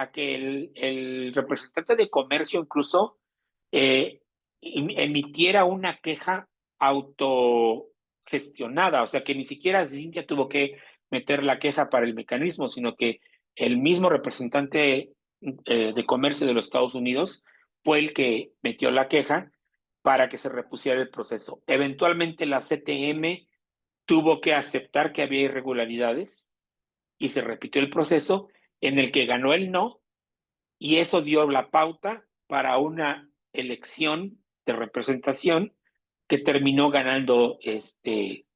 el representante de comercio incluso eh, emitiera una queja autogestionada, o sea que ni siquiera Cintia tuvo que meter la queja para el mecanismo, sino que el mismo representante de comercio de los Estados Unidos fue el que metió la queja para que se repusiera el proceso. Eventualmente la CTM tuvo que aceptar que había irregularidades y se repitió el proceso en el que ganó el no, y eso dio la pauta para una elección de representación que terminó ganando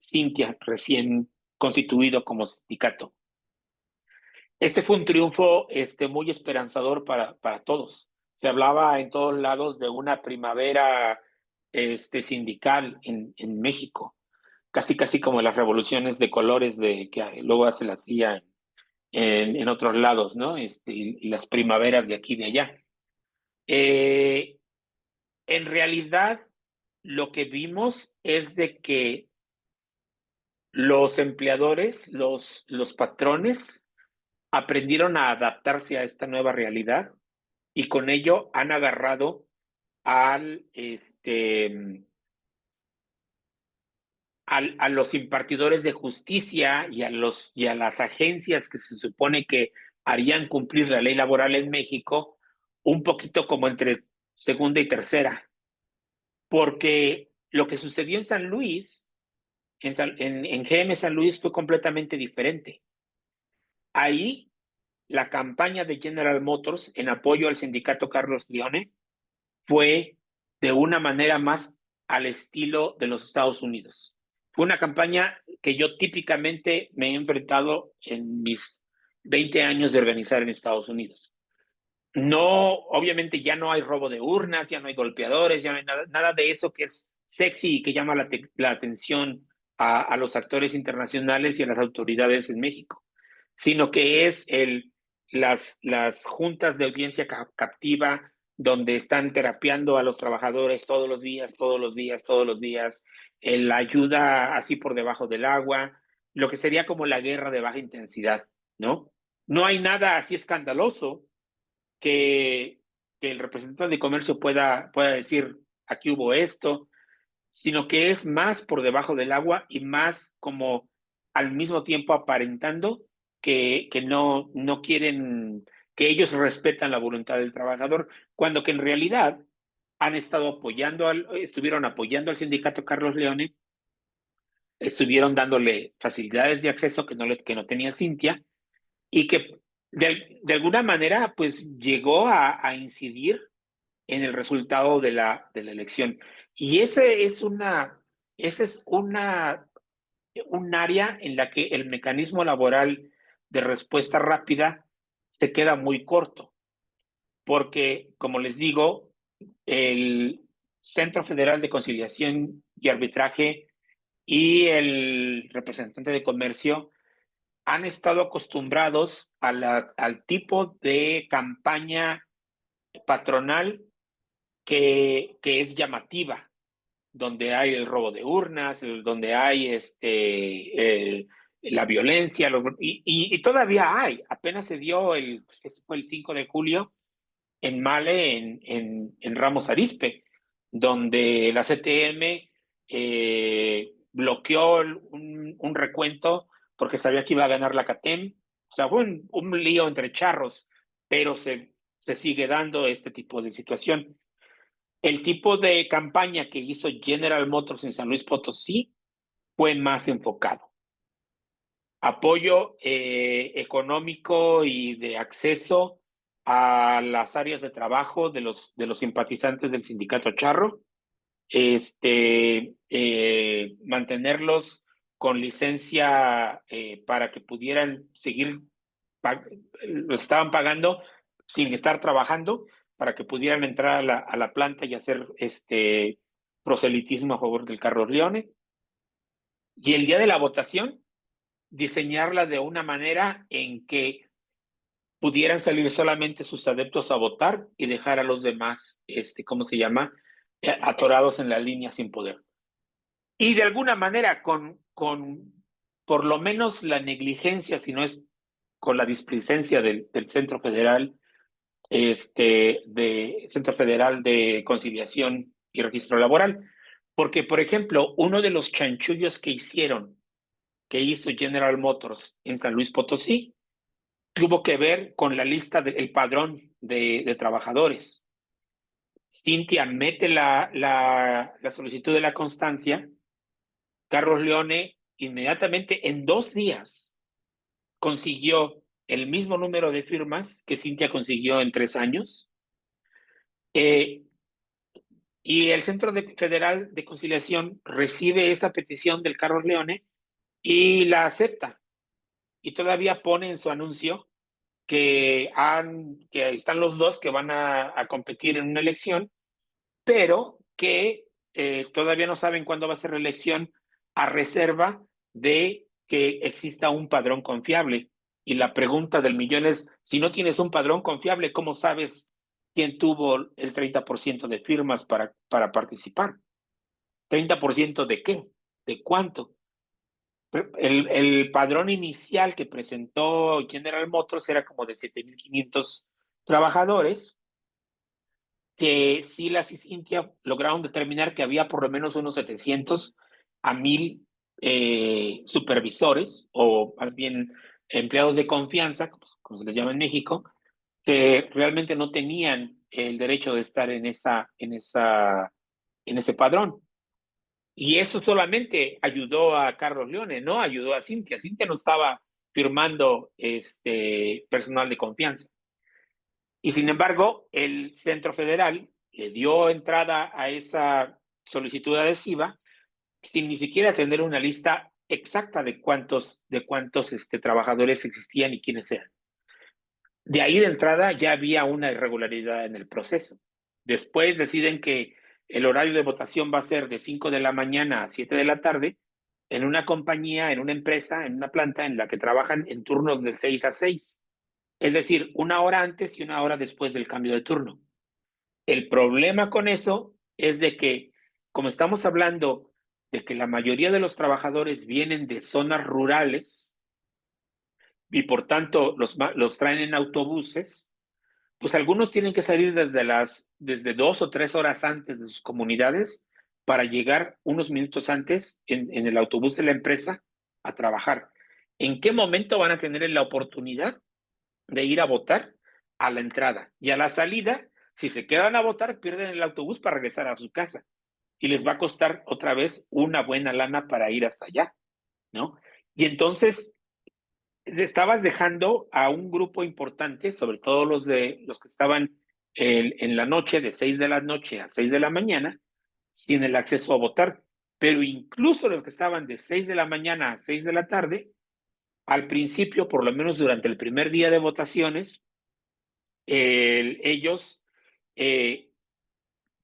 Cintia, recién constituido como sindicato. Este fue un triunfo muy esperanzador para todos. Se hablaba en todos lados de una primavera sindical en México, casi como las revoluciones de colores que luego se las hacía en otros lados, ¿no? Y las primaveras de aquí y de allá. En realidad, lo que vimos es de que los empleadores, los patrones, aprendieron a adaptarse a esta nueva realidad y con ello han agarrado al, a los impartidores de justicia y a las agencias que se supone que harían cumplir la ley laboral en México, un poquito como entre segunda y tercera, porque lo que sucedió en San Luis, en GM San Luis, fue completamente diferente. Ahí, la campaña de General Motors en apoyo al sindicato Carlos Leone fue de una manera más al estilo de los Estados Unidos. Fue una campaña que yo típicamente me he enfrentado en mis 20 años de organizar en Estados Unidos. No, obviamente ya no hay robo de urnas, ya no hay golpeadores, ya no hay nada de eso que es sexy y que llama la atención a los actores internacionales y a las autoridades en México, sino que es las juntas de audiencia captiva donde están terapiando a los trabajadores todos los días, todos los días, todos los días, la ayuda así por debajo del agua, lo que sería como la guerra de baja intensidad, ¿no? No hay nada así escandaloso que, que el representante de comercio pueda decir, aquí hubo esto, sino que es más por debajo del agua y más como al mismo tiempo aparentando que no quieren, que ellos respetan la voluntad del trabajador, cuando que en realidad han estado estuvieron apoyando al sindicato Carlos Leone, estuvieron dándole facilidades de acceso que no tenía Cintia y que de alguna manera pues llegó a incidir en el resultado de la elección. Y ese es un área en la que el mecanismo laboral de respuesta rápida se queda muy corto, porque, como les digo, el Centro Federal de Conciliación y Arbitraje y el representante de comercio han estado acostumbrados al tipo de campaña patronal que es llamativa, donde hay el robo de urnas, donde hay la violencia, y todavía hay. Apenas se dio ese fue el 5 de julio en Male, en Ramos Arizpe, donde la CTM bloqueó un recuento porque sabía que iba a ganar la CATEM. O sea, fue un lío entre charros, pero se sigue dando este tipo de situación. El tipo de campaña que hizo General Motors en San Luis Potosí fue más enfocado. Apoyo económico y de acceso a las áreas de trabajo de los simpatizantes del sindicato Charro, mantenerlos con licencia para que pudieran seguir, lo estaban pagando sin estar trabajando, para que pudieran entrar a la planta y hacer proselitismo a favor del Carlos Leone. Y el día de la votación, diseñarla de una manera en que pudieran salir solamente sus adeptos a votar y dejar a los demás, ¿cómo se llama? Atorados en la línea sin poder. Y de alguna manera, con por lo menos la negligencia, si no es con la displicencia del Centro Federal, Centro Federal de Conciliación y Registro Laboral. Porque, por ejemplo, uno de los chanchullos que hizo General Motors en San Luis Potosí, tuvo que ver con la lista del padrón de trabajadores. Cintia mete la solicitud de la constancia. Carlos Leone inmediatamente en 2 días consiguió el mismo número de firmas que Cintia consiguió en 3 años. Eh, y el Federal de Conciliación recibe esa petición del Carlos Leone y la acepta. Y todavía pone en su anuncio que están los dos que van a competir en una elección, pero que todavía no saben cuándo va a ser la elección, a reserva de que exista un padrón confiable. Y la pregunta del millón es, si no tienes un padrón confiable, ¿cómo sabes quién tuvo el 30% de firmas para participar? ¿30% de qué? ¿De cuánto? El padrón inicial que presentó General Motors era como de 7,500 trabajadores, que Silas y Cintia lograron determinar que había por lo menos unos 700 a 1,000 supervisores, o más bien empleados de confianza, como se les llama en México, que realmente no tenían el derecho de estar en ese padrón. Y eso solamente ayudó a Carlos Leone, no ayudó a Cintia. Cintia no estaba firmando personal de confianza. Y sin embargo, el Centro Federal le dio entrada a esa solicitud adhesiva sin ni siquiera tener una lista exacta de cuántos trabajadores existían y quiénes eran. De ahí de entrada ya había una irregularidad en el proceso. Después deciden que el horario de votación va a ser de 5 de la mañana a 7 de la tarde en una compañía, en una empresa, en una planta en la que trabajan en turnos de 6 a 6. Es decir, 1 hora antes y 1 hora después del cambio de turno. El problema con eso es de que, como estamos hablando de que la mayoría de los trabajadores vienen de zonas rurales y por tanto los traen en autobuses, pues algunos tienen que salir desde 2 o 3 horas antes de sus comunidades para llegar unos minutos antes en el autobús de la empresa a trabajar. ¿En qué momento van a tener la oportunidad de ir a votar? A la entrada y a la salida? Si se quedan a votar, pierden el autobús para regresar a su casa y les va a costar otra vez una buena lana para ir hasta allá, ¿no? Y entonces estabas dejando a un grupo importante, sobre todo los que estaban en la noche, de 6 de la noche a 6 de la mañana, sin el acceso a votar. Pero incluso los que estaban de 6 de la mañana a 6 de la tarde, al principio, por lo menos durante el primer día de votaciones, ellos eh,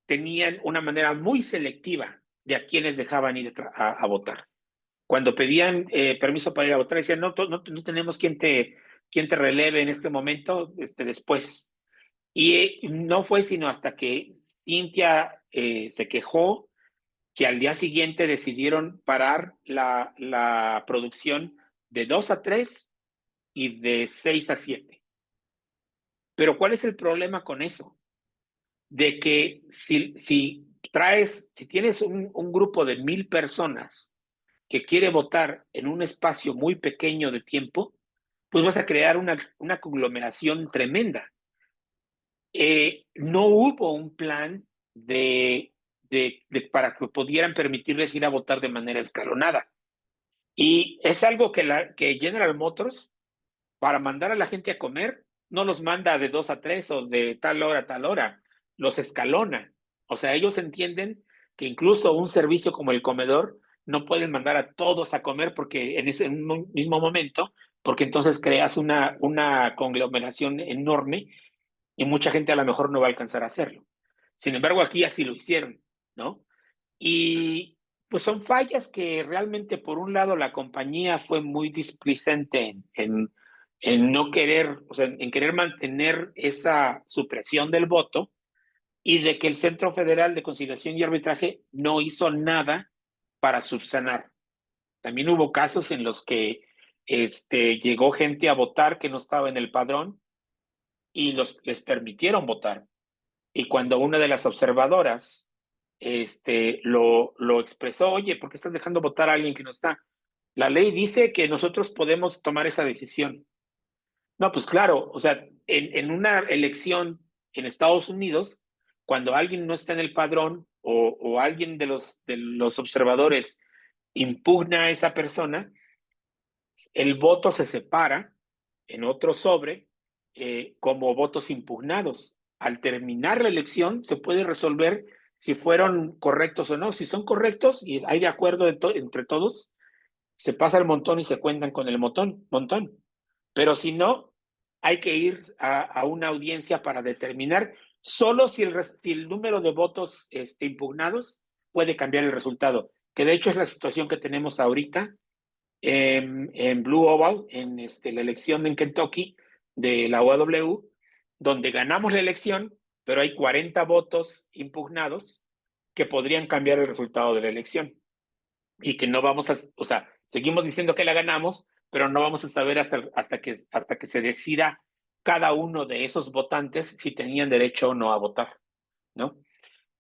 tenían una manera muy selectiva de a quienes dejaban ir a votar. Cuando pedían permiso para ir a votar, decían, no tenemos quien te releve en este momento, después. Y no fue sino hasta que Cintia se quejó que al día siguiente decidieron parar la producción de 2 a 3 y de 6 a 7. Pero ¿cuál es el problema con eso? De que si tienes un grupo de 1,000 personas que quiere votar en un espacio muy pequeño de tiempo, pues vas a crear una conglomeración tremenda. No hubo un plan para que pudieran permitirles ir a votar de manera escalonada. Y es algo que General Motors, para mandar a la gente a comer, no los manda de 2 a 3 o de tal hora a tal hora, los escalona. O sea, ellos entienden que incluso un servicio como el comedor no pueden mandar a todos a comer porque en ese mismo momento, porque entonces creas una conglomeración enorme y mucha gente a lo mejor no va a alcanzar a hacerlo. Sin embargo, aquí así lo hicieron, ¿no? Y pues son fallas que realmente, por un lado, la compañía fue muy displicente en no querer, o sea, en querer mantener esa supresión del voto, y de que el Centro Federal de Conciliación y Arbitraje no hizo nada para subsanar. También hubo casos en los que llegó gente a votar que no estaba en el padrón y les permitieron votar. Y cuando una de las observadoras lo expresó, oye, ¿por qué estás dejando votar a alguien que no está? La ley dice que nosotros podemos tomar esa decisión. No, pues claro, o sea, en una elección en Estados Unidos, cuando alguien no está en el padrón o alguien de los observadores impugna a esa persona, el voto se separa en otro sobre como votos impugnados. Al terminar la elección se puede resolver si fueron correctos o no. Si son correctos y hay de acuerdo entre todos, se pasa el montón y se cuentan con el montón. Pero si no, hay que ir a una audiencia para determinar solo si el número de votos impugnados puede cambiar el resultado, que de hecho es la situación que tenemos ahorita en Blue Oval, en la elección en Kentucky de la OAW, donde ganamos la elección, pero hay 40 votos impugnados que podrían cambiar el resultado de la elección y que no vamos a, o sea, seguimos diciendo que la ganamos, pero no vamos a saber hasta que se decida cada uno de esos votantes si tenían derecho o no a votar, ¿no?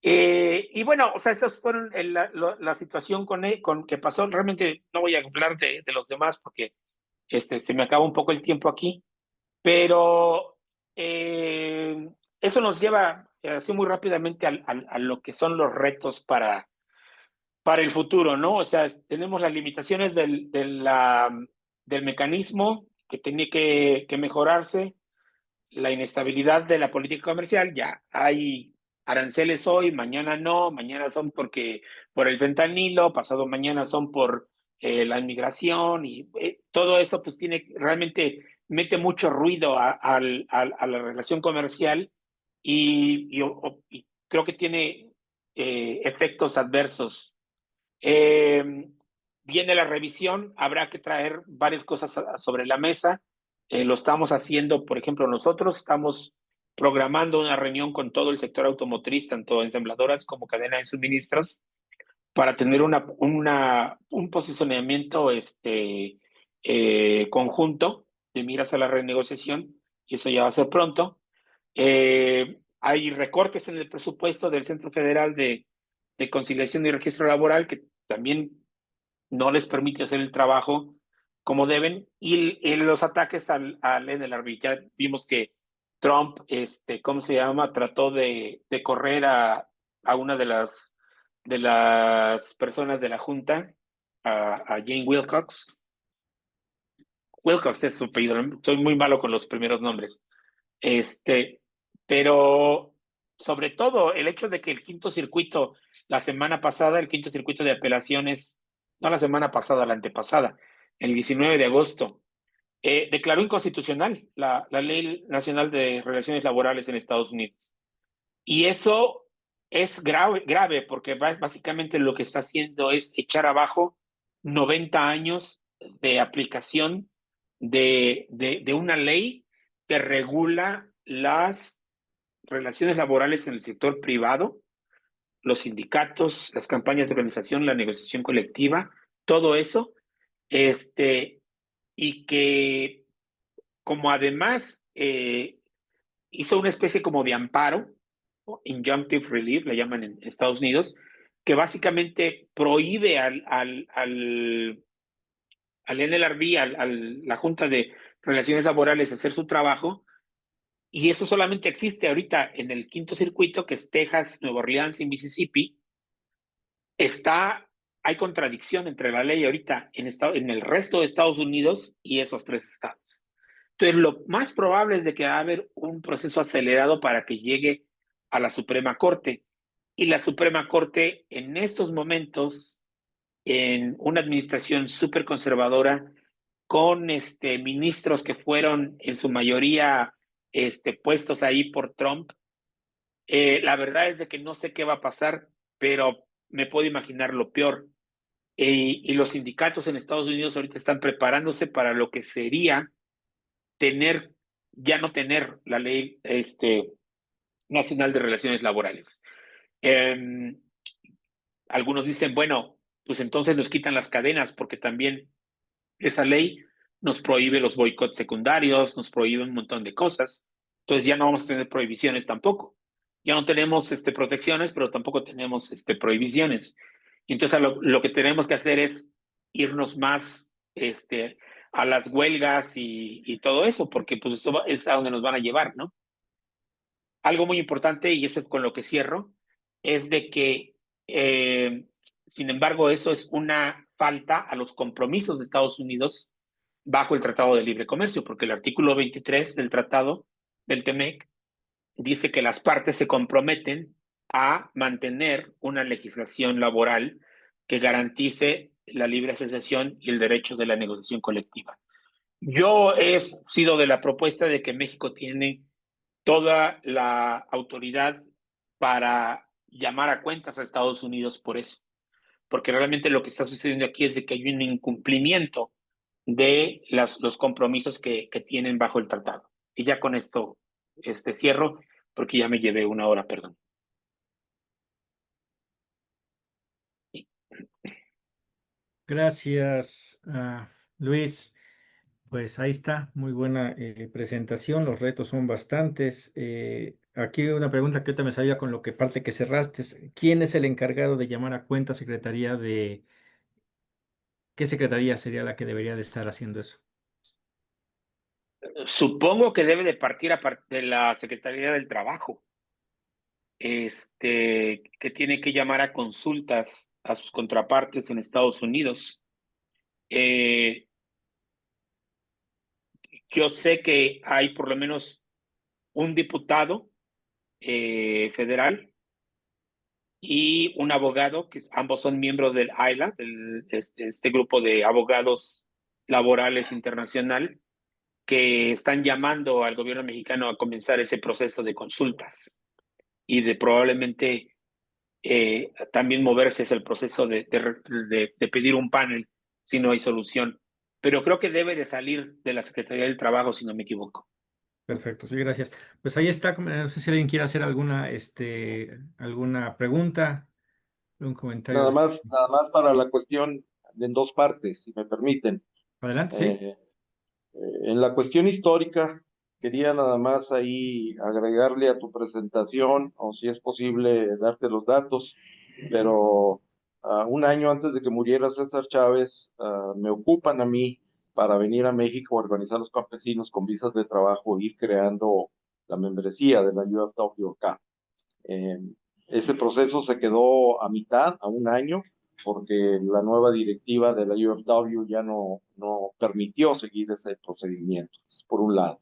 Y bueno, o sea, esas fueron la situación con que pasó. Realmente no voy a hablar de los demás porque se me acaba un poco el tiempo aquí, pero eso nos lleva así muy rápidamente a lo que son los retos para el futuro, ¿no? O sea, tenemos las limitaciones del mecanismo que tiene que mejorarse, la inestabilidad de la política comercial. Ya hay aranceles hoy, mañana no, mañana son por el fentanilo, pasado mañana son por la inmigración, y todo eso pues realmente mete mucho ruido a la relación comercial, y creo que tiene efectos adversos. eh, Viene la revisión, habrá que traer varias cosas sobre la mesa. Lo estamos haciendo, por ejemplo, nosotros estamos programando una reunión con todo el sector automotriz, tanto ensambladoras como cadena de suministros, para tener un posicionamiento conjunto de miras a la renegociación, y eso ya va a ser pronto. Hay recortes en el presupuesto del Centro Federal de Conciliación y Registro Laboral que también no les permite hacer el trabajo como deben, y los ataques al NLRB. Ya vimos que Trump, ¿cómo se llama? Trató de correr a una de las personas de la Junta, a Jane Wilcox. Wilcox es su apellido, soy muy malo con los primeros nombres. Este, pero sobre todo el hecho de que el quinto circuito, la semana pasada, el quinto circuito de apelaciones, no la semana pasada, la antepasada, el 19 de agosto, declaró inconstitucional la Ley Nacional de Relaciones Laborales en Estados Unidos. Y eso es grave porque básicamente lo que está haciendo es echar abajo 90 años de aplicación de una ley que regula las relaciones laborales en el sector privado, los sindicatos, las campañas de organización, la negociación colectiva, todo eso, y que como además hizo una especie como de amparo, ¿no? Injunctive relief, le llaman en Estados Unidos, que básicamente prohíbe al NLRB, la Junta de Relaciones Laborales, hacer su trabajo, y eso solamente existe ahorita en el quinto circuito, que es Texas, Nueva Orleans y Mississippi. Hay contradicción entre la ley ahorita en el resto de Estados Unidos y esos tres estados. Entonces, lo más probable es de que va a haber un proceso acelerado para que llegue a la Suprema Corte. Y la Suprema Corte, en estos momentos, en una administración súper conservadora, con ministros que fueron en su mayoría puestos ahí por Trump, la verdad es de que no sé qué va a pasar, pero me puedo imaginar lo peor. Y los sindicatos en Estados Unidos ahorita están preparándose para lo que sería tener, ya no tener la ley nacional de relaciones laborales. Eh, Algunos dicen, bueno, pues entonces nos quitan las cadenas, porque también esa ley nos prohíbe los boicots secundarios, nos prohíbe un montón de cosas. Entonces ya no vamos a tener prohibiciones tampoco. Ya no tenemos protecciones, pero tampoco tenemos prohibiciones. Y entonces lo que tenemos que hacer es irnos más a las huelgas y todo eso, porque pues eso es a donde nos van a llevar, ¿no? Algo muy importante, y eso es con lo que cierro, es de que, sin embargo, eso es una falta a los compromisos de Estados Unidos bajo el Tratado de Libre Comercio, porque el artículo 23 del Tratado del TEMEC dice que las partes se comprometen a mantener una legislación laboral que garantice la libre asociación y el derecho de la negociación colectiva. Yo he sido de la propuesta de que México tiene toda la autoridad para llamar a cuentas a Estados Unidos por eso, porque realmente lo que está sucediendo aquí es de que hay un incumplimiento de los compromisos que tienen bajo el tratado. Y ya con esto cierro, porque ya me llevé una hora, perdón. Gracias, Luis. Pues ahí está, muy buena presentación. Los retos son bastantes. Aquí una pregunta que ahorita me salía con lo que parte que cerraste. ¿Quién es el encargado de llamar a cuenta Secretaría de qué secretaría sería la que debería de estar haciendo eso? Supongo que debe de partir de la Secretaría del Trabajo, que tiene que llamar a consultas a sus contrapartes en Estados Unidos. Eh, yo sé que hay por lo menos un diputado federal y un abogado, que ambos son miembros del AILA, este grupo de abogados laborales internacional, que están llamando al gobierno mexicano a comenzar ese proceso de consultas y de probablemente también moverse hacia el proceso de pedir un panel si no hay solución. Pero creo que debe de salir de la Secretaría del Trabajo, si no me equivoco. Perfecto, sí, gracias. Pues ahí está, no sé si alguien quiere hacer alguna pregunta, un comentario. Nada más para la cuestión en dos partes, si me permiten. Adelante, sí. Eh, en la cuestión histórica, quería nada más ahí agregarle a tu presentación, o si es posible, darte los datos, pero un año antes de que muriera César Chávez, me ocupan a mí para venir a México a organizar los campesinos con visas de trabajo, e ir creando la membresía de la UFW acá. Eh, Ese proceso se quedó a mitad, a un año, porque la nueva directiva de la UFW ya no permitió seguir ese procedimiento, por un lado.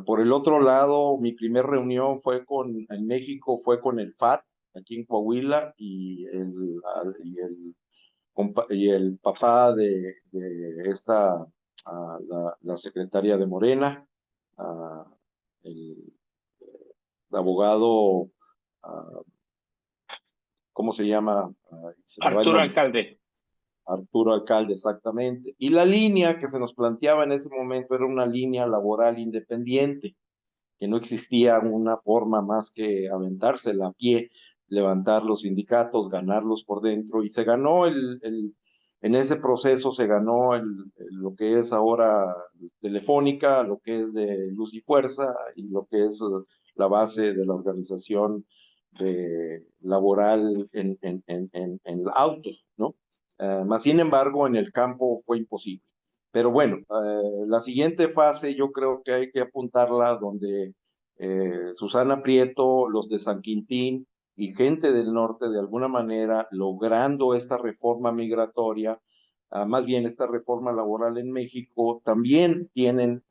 Por el otro lado, mi primera reunión en México fue con el FAT, aquí en Coahuila, y el papá de esta, la secretaria de Morena, ah, el, el abogado, ah, ¿cómo se llama? Ay, se me va el Arturo nombre. Alcalde. Arturo Alcalde, exactamente. Y la línea que se nos planteaba en ese momento era una línea laboral independiente, que no existía una forma más que aventársela a pie, levantar los sindicatos, ganarlos por dentro, y se ganó en ese proceso se ganó lo que es ahora Telefónica, lo que es de Luz y Fuerza, y lo que es la base de la organización laboral en el auto, ¿no? Más sin embargo, en el campo fue imposible. Pero bueno, la siguiente fase yo creo que hay que apuntarla donde Susana Prieto, los de San Quintín y gente del norte de alguna manera logrando esta reforma migratoria, más bien esta reforma laboral en México, también tienen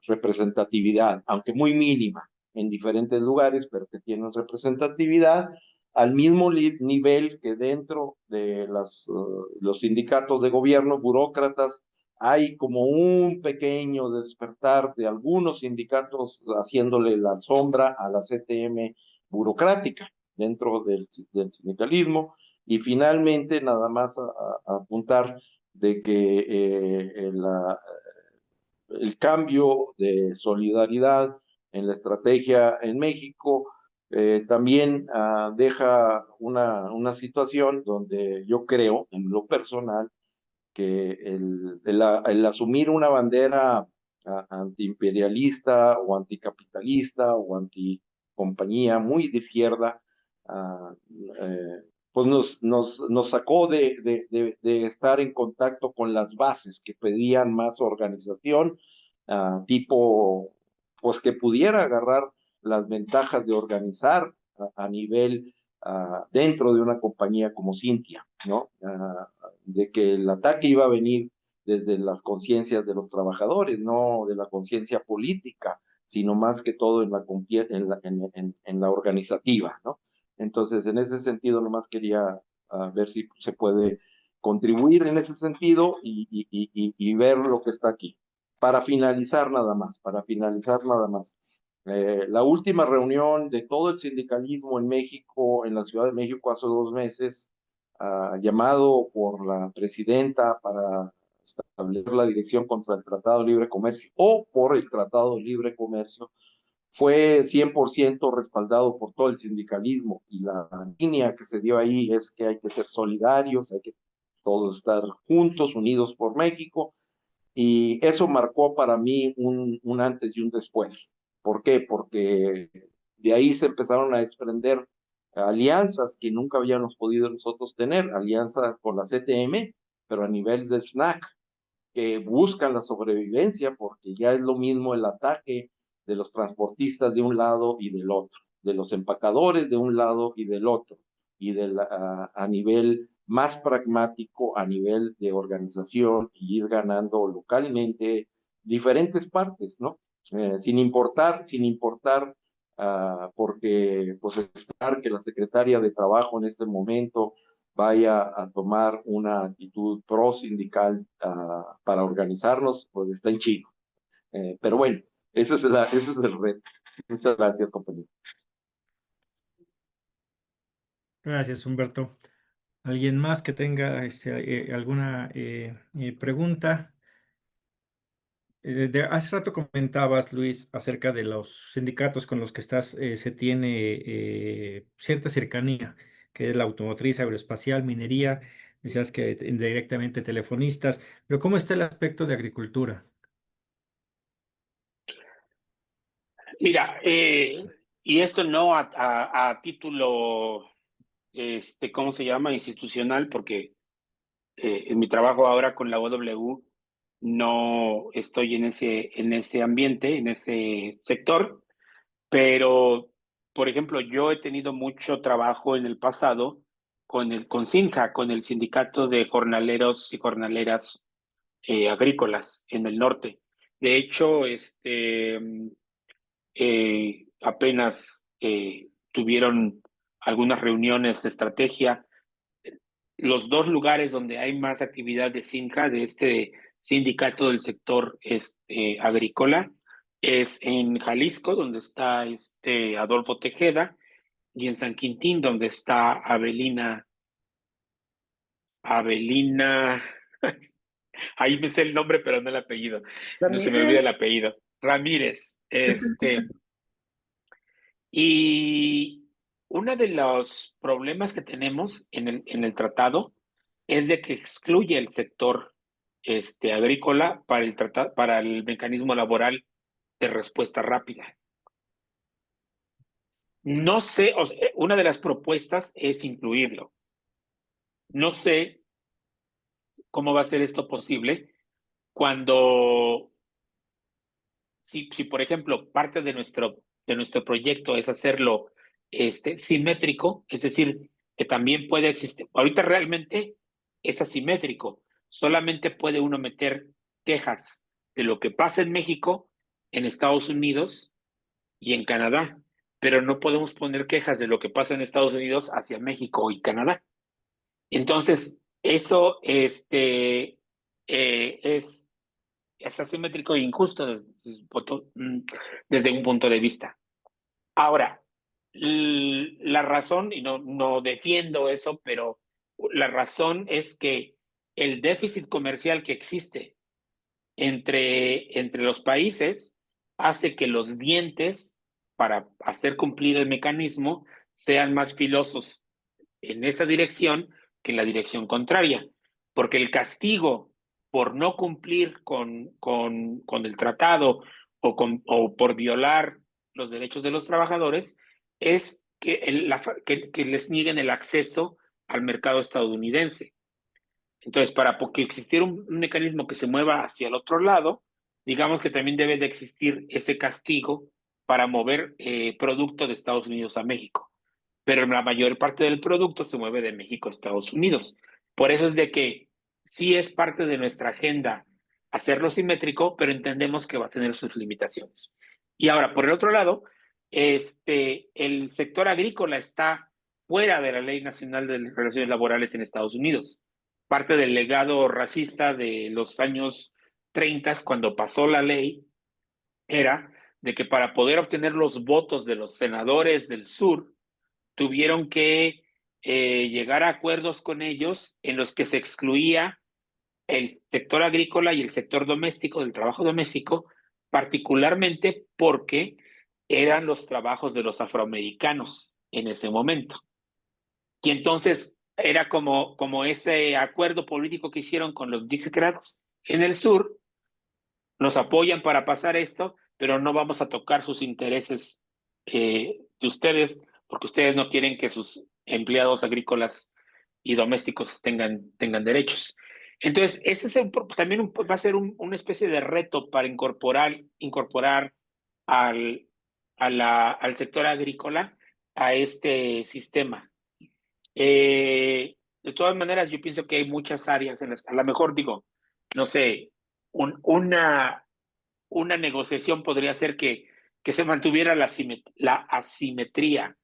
representatividad, aunque muy mínima en diferentes lugares, pero que tienen representatividad al mismo nivel que dentro de los sindicatos de gobierno, burócratas, hay como un pequeño despertar de algunos sindicatos haciéndole la sombra a la CTM burocrática dentro del sindicalismo. Y finalmente, nada más a apuntar de que el cambio de solidaridad en la estrategia en México también deja una situación donde yo creo, en lo personal, que el asumir una bandera antiimperialista o anticapitalista o anticompañía muy de izquierda, uh, pues nos sacó de estar en contacto con las bases que pedían más organización, tipo, pues que pudiera agarrar las ventajas de organizar a nivel dentro de una compañía como Cintia, ¿no? De que el ataque iba a venir desde las conciencias de los trabajadores, no de la conciencia política, sino más que todo en la organizativa, ¿no? Entonces, en ese sentido, nomás quería ver si se puede contribuir en ese sentido y ver lo que está aquí. Para finalizar nada más. La última reunión de todo el sindicalismo en México, en la Ciudad de México, hace 2 meses, llamado por la presidenta para establecer la dirección contra el Tratado de Libre Comercio o por el Tratado de Libre Comercio, fue 100% respaldado por todo el sindicalismo, y la línea que se dio ahí es que hay que ser solidarios, hay que todos estar juntos, unidos por México, y eso marcó para mí un antes y un después. ¿Por qué? Porque de ahí se empezaron a desprender alianzas que nunca habíamos podido nosotros tener, alianzas con la CTM, pero a nivel de SNAC, que buscan la sobrevivencia, porque ya es lo mismo el ataque de los transportistas de un lado y del otro, de los empacadores de un lado y del otro, y a nivel más pragmático, a nivel de organización, y ir ganando localmente diferentes partes, ¿no? Sin importar, porque pues esperar que la secretaria de Trabajo en este momento vaya a tomar una actitud pro sindical para organizarnos, pues está en chino. Pero bueno, ese es el reto. Muchas gracias, compañero. Gracias, Humberto. ¿Alguien más que tenga alguna pregunta? Hace rato comentabas, Luis, acerca de los sindicatos con los que estás, se tiene cierta cercanía, que es la automotriz, aeroespacial, minería, decías que indirectamente telefonistas, pero ¿cómo está el aspecto de agricultura? Mira, y esto no a título, ¿cómo se llama? Institucional, porque en mi trabajo ahora con la OW no estoy en ese ambiente, en ese sector, pero, por ejemplo, yo he tenido mucho trabajo en el pasado con SINJA, con el Sindicato de Jornaleros y Jornaleras Agrícolas en el norte. De hecho, apenas tuvieron algunas reuniones de estrategia. Los dos lugares donde hay más actividad de SINJA, de este sindicato del sector agrícola, es en Jalisco, donde está Adolfo Tejeda, y en San Quintín, donde está Avelina, ahí me sé el nombre, pero no el apellido, no se me olvida el Ramírez. apellido, Ramírez. Y uno de los problemas que tenemos en el tratado es de que excluye el sector agrícola para para el mecanismo laboral de respuesta rápida. No sé, o sea, una de las propuestas es incluirlo. No sé cómo va a ser esto posible cuando, si por ejemplo, parte de nuestro proyecto es hacerlo simétrico, es decir, que también puede existir. Ahorita realmente es asimétrico. Solamente puede uno meter quejas de lo que pasa en México, en Estados Unidos y en Canadá, pero no podemos poner quejas de lo que pasa en Estados Unidos hacia México y Canadá. Entonces, eso es asimétrico e injusto desde un punto de vista. Ahora, la razón, y no defiendo eso, pero la razón es que el déficit comercial que existe entre los países hace que los dientes para hacer cumplir el mecanismo sean más filosos en esa dirección que en la dirección contraria, porque el castigo por no cumplir con el tratado o por violar los derechos de los trabajadores es que les nieguen el acceso al mercado estadounidense. Entonces, para que existiera un mecanismo que se mueva hacia el otro lado, digamos que también debe de existir ese castigo para mover producto de Estados Unidos a México. Pero la mayor parte del producto se mueve de México a Estados Unidos. Por eso es de que sí es parte de nuestra agenda hacerlo simétrico, pero entendemos que va a tener sus limitaciones. Y ahora, por el otro lado, el sector agrícola está fuera de la Ley Nacional de Relaciones Laborales en Estados Unidos. Parte del legado racista de los años 30, cuando pasó la ley, era de que para poder obtener los votos de los senadores del sur, tuvieron que llegar a acuerdos con ellos en los que se excluía el sector agrícola y el sector doméstico, del trabajo doméstico, particularmente porque eran los trabajos de los afroamericanos en ese momento. Y entonces era como ese acuerdo político que hicieron con los Dixiecrats en el sur, nos apoyan para pasar esto, pero no vamos a tocar sus intereses de ustedes, porque ustedes no quieren que sus empleados agrícolas y domésticos tengan derechos. Entonces, ese es también va a ser una especie de reto para incorporar al, al sector agrícola a este sistema. De todas maneras, yo pienso que hay muchas áreas en las que a lo mejor digo, no sé, una negociación podría ser que se mantuviera la asimetría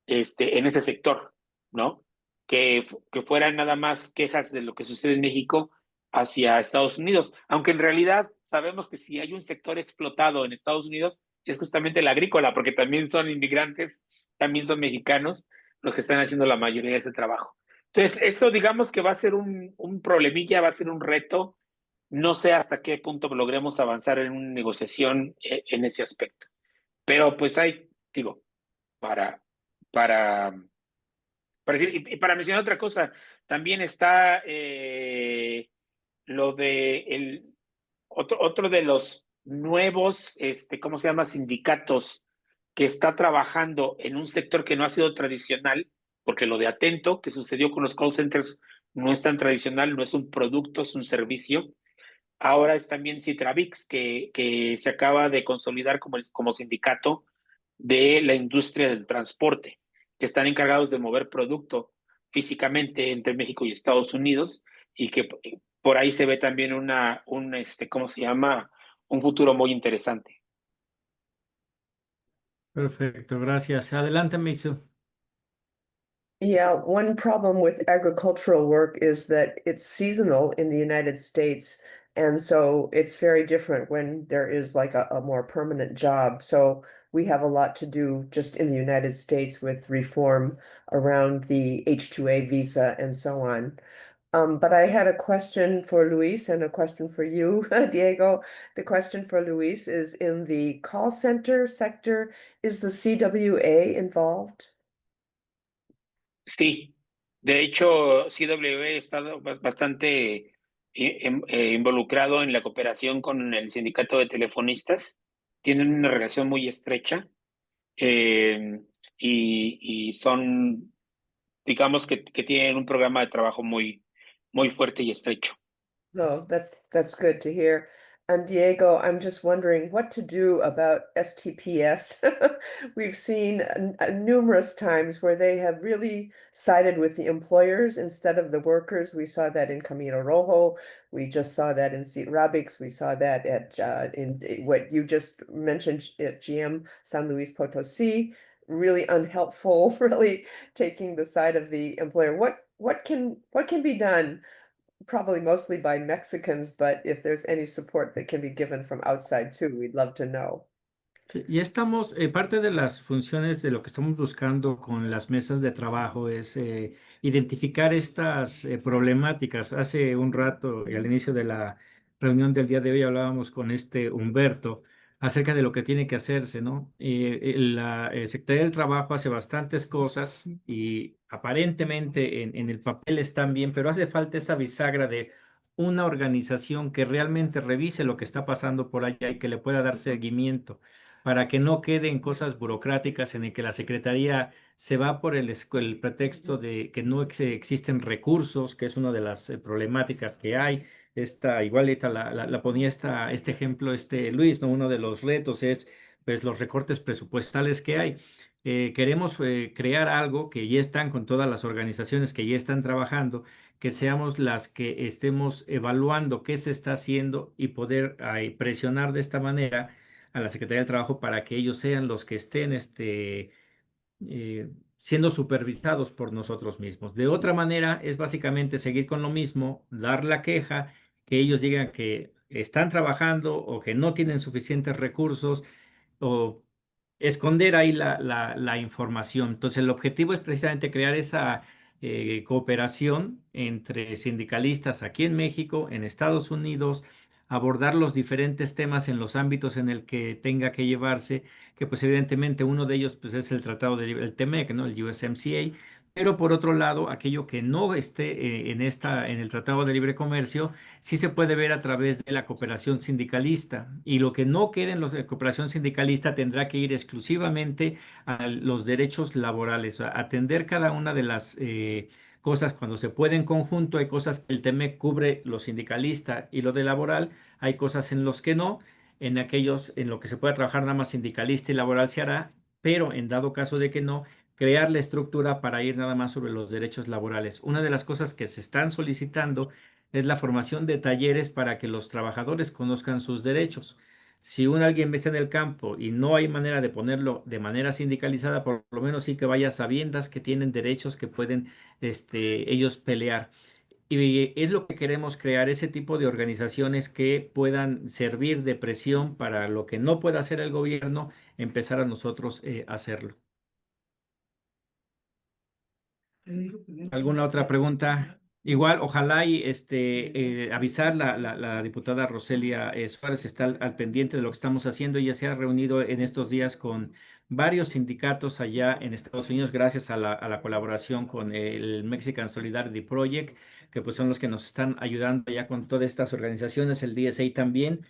en ese sector, ¿no? Que fueran nada más quejas de lo que sucede en México hacia Estados Unidos, aunque en realidad sabemos que si hay un sector explotado en Estados Unidos es justamente el agrícola, porque también son inmigrantes, también son mexicanos los que están haciendo la mayoría de ese trabajo. Entonces, eso digamos que va a ser un problemilla, va a ser un reto No sé hasta qué punto logremos avanzar en una negociación en ese aspecto. Pero pues hay, digo, para, para, para decir, y para mencionar otra cosa, también está lo de otro de los nuevos, ¿cómo se llama? Sindicatos que está trabajando en un sector que no ha sido tradicional, porque lo de Atento, que sucedió con los call centers, no es tan tradicional, no es un producto, es un servicio. Ahora es también Citravix, que se acaba de consolidar como sindicato de la industria del transporte, que están encargados de mover producto físicamente entre México y Estados Unidos y que por ahí se ve también ¿cómo se llama? Un futuro muy interesante. Perfecto, gracias. Adelante, Meisu. Yeah, one problem with agricultural work is that it's seasonal in the United States. And so it's very different when there is like a more permanent job. So we have a lot to do just in the United States with reform around the H-2A visa and so on. But I had a question for Luis and a question for you, Diego. The question for Luis is in the call center sector, is the CWA involved? Sí, de hecho, CWE ha estado bastante involucrado en la cooperación con el sindicato de telefonistas. Tienen una relación muy estrecha eh, y son, digamos que tienen un programa de trabajo muy fuerte y estrecho. No, that's good to hear. And Diego, I'm just wondering what to do about STPS. We've seen numerous times where they have really sided with the employers instead of the workers. We saw that in Camino Rojo. We just saw that in Seat Rabix. We saw that at in what you just mentioned at GM San Luis Potosi. Really unhelpful, really taking the side of the employer. What can be done? Probably mostly by Mexicans, but if there's any support that can be given from outside too, we'd love to know. Sí, y estamos, parte de las funciones de lo que estamos buscando con las mesas de trabajo es identificar estas problemáticas. Hace un rato y al inicio de la reunión del día de hoy hablábamos con este Humberto acerca de lo que tiene que hacerse, ¿no? La Secretaría del Trabajo hace bastantes cosas y aparentemente en el papel están bien, pero hace falta esa bisagra de una organización que realmente revise lo que está pasando por allá y que le pueda dar seguimiento para que no queden cosas burocráticas en el que la Secretaría se va por el pretexto de que no existen recursos, que es una de las problemáticas que hay. Igual ahorita la ponía este ejemplo, Luis, ¿no? Uno de los retos es pues los recortes presupuestales que hay. Queremos crear algo que ya están con todas las organizaciones que ya están trabajando, que seamos las que estemos evaluando qué se está haciendo y poder presionar de esta manera a la Secretaría del Trabajo para que ellos sean los que estén siendo supervisados por nosotros mismos. De otra manera, es básicamente seguir con lo mismo, dar la queja, que ellos digan que están trabajando o que no tienen suficientes recursos o esconder ahí la información. Entonces, el objetivo es precisamente crear esa cooperación entre sindicalistas aquí en México, en Estados Unidos, abordar los diferentes temas en los ámbitos en el que tenga que llevarse, que pues evidentemente uno de ellos pues es el Tratado de el TEMEC, ¿no? El USMCA, pero por otro lado, aquello que no esté en el Tratado de Libre Comercio, sí se puede ver a través de la cooperación sindicalista. Y lo que no quede en la cooperación sindicalista tendrá que ir exclusivamente a los derechos laborales, a atender cada una de las cosas cuando se puede en conjunto. Hay cosas que el TEMEC cubre lo sindicalista y lo de laboral, hay cosas en los que no. En aquellos en lo que se pueda trabajar nada más sindicalista y laboral se hará, pero en dado caso de que no, crear la estructura para ir nada más sobre los derechos laborales. Una de las cosas que se están solicitando es la formación de talleres para que los trabajadores conozcan sus derechos. Si alguien está en el campo y no hay manera de ponerlo de manera sindicalizada, por lo menos sí que vaya a sabiendas que tienen derechos que pueden ellos pelear. Y es lo que queremos crear, ese tipo de organizaciones que puedan servir de presión para lo que no pueda hacer el gobierno, empezar a nosotros hacerlo. ¿Alguna otra pregunta? Igual, ojalá y avisar la diputada Roselia Suárez está al pendiente de lo que estamos haciendo. Ella se ha reunido en estos días con varios sindicatos allá en Estados Unidos, gracias a la colaboración con el Mexican Solidarity Project, que pues son los que nos están ayudando ya con todas estas organizaciones, el DSA también.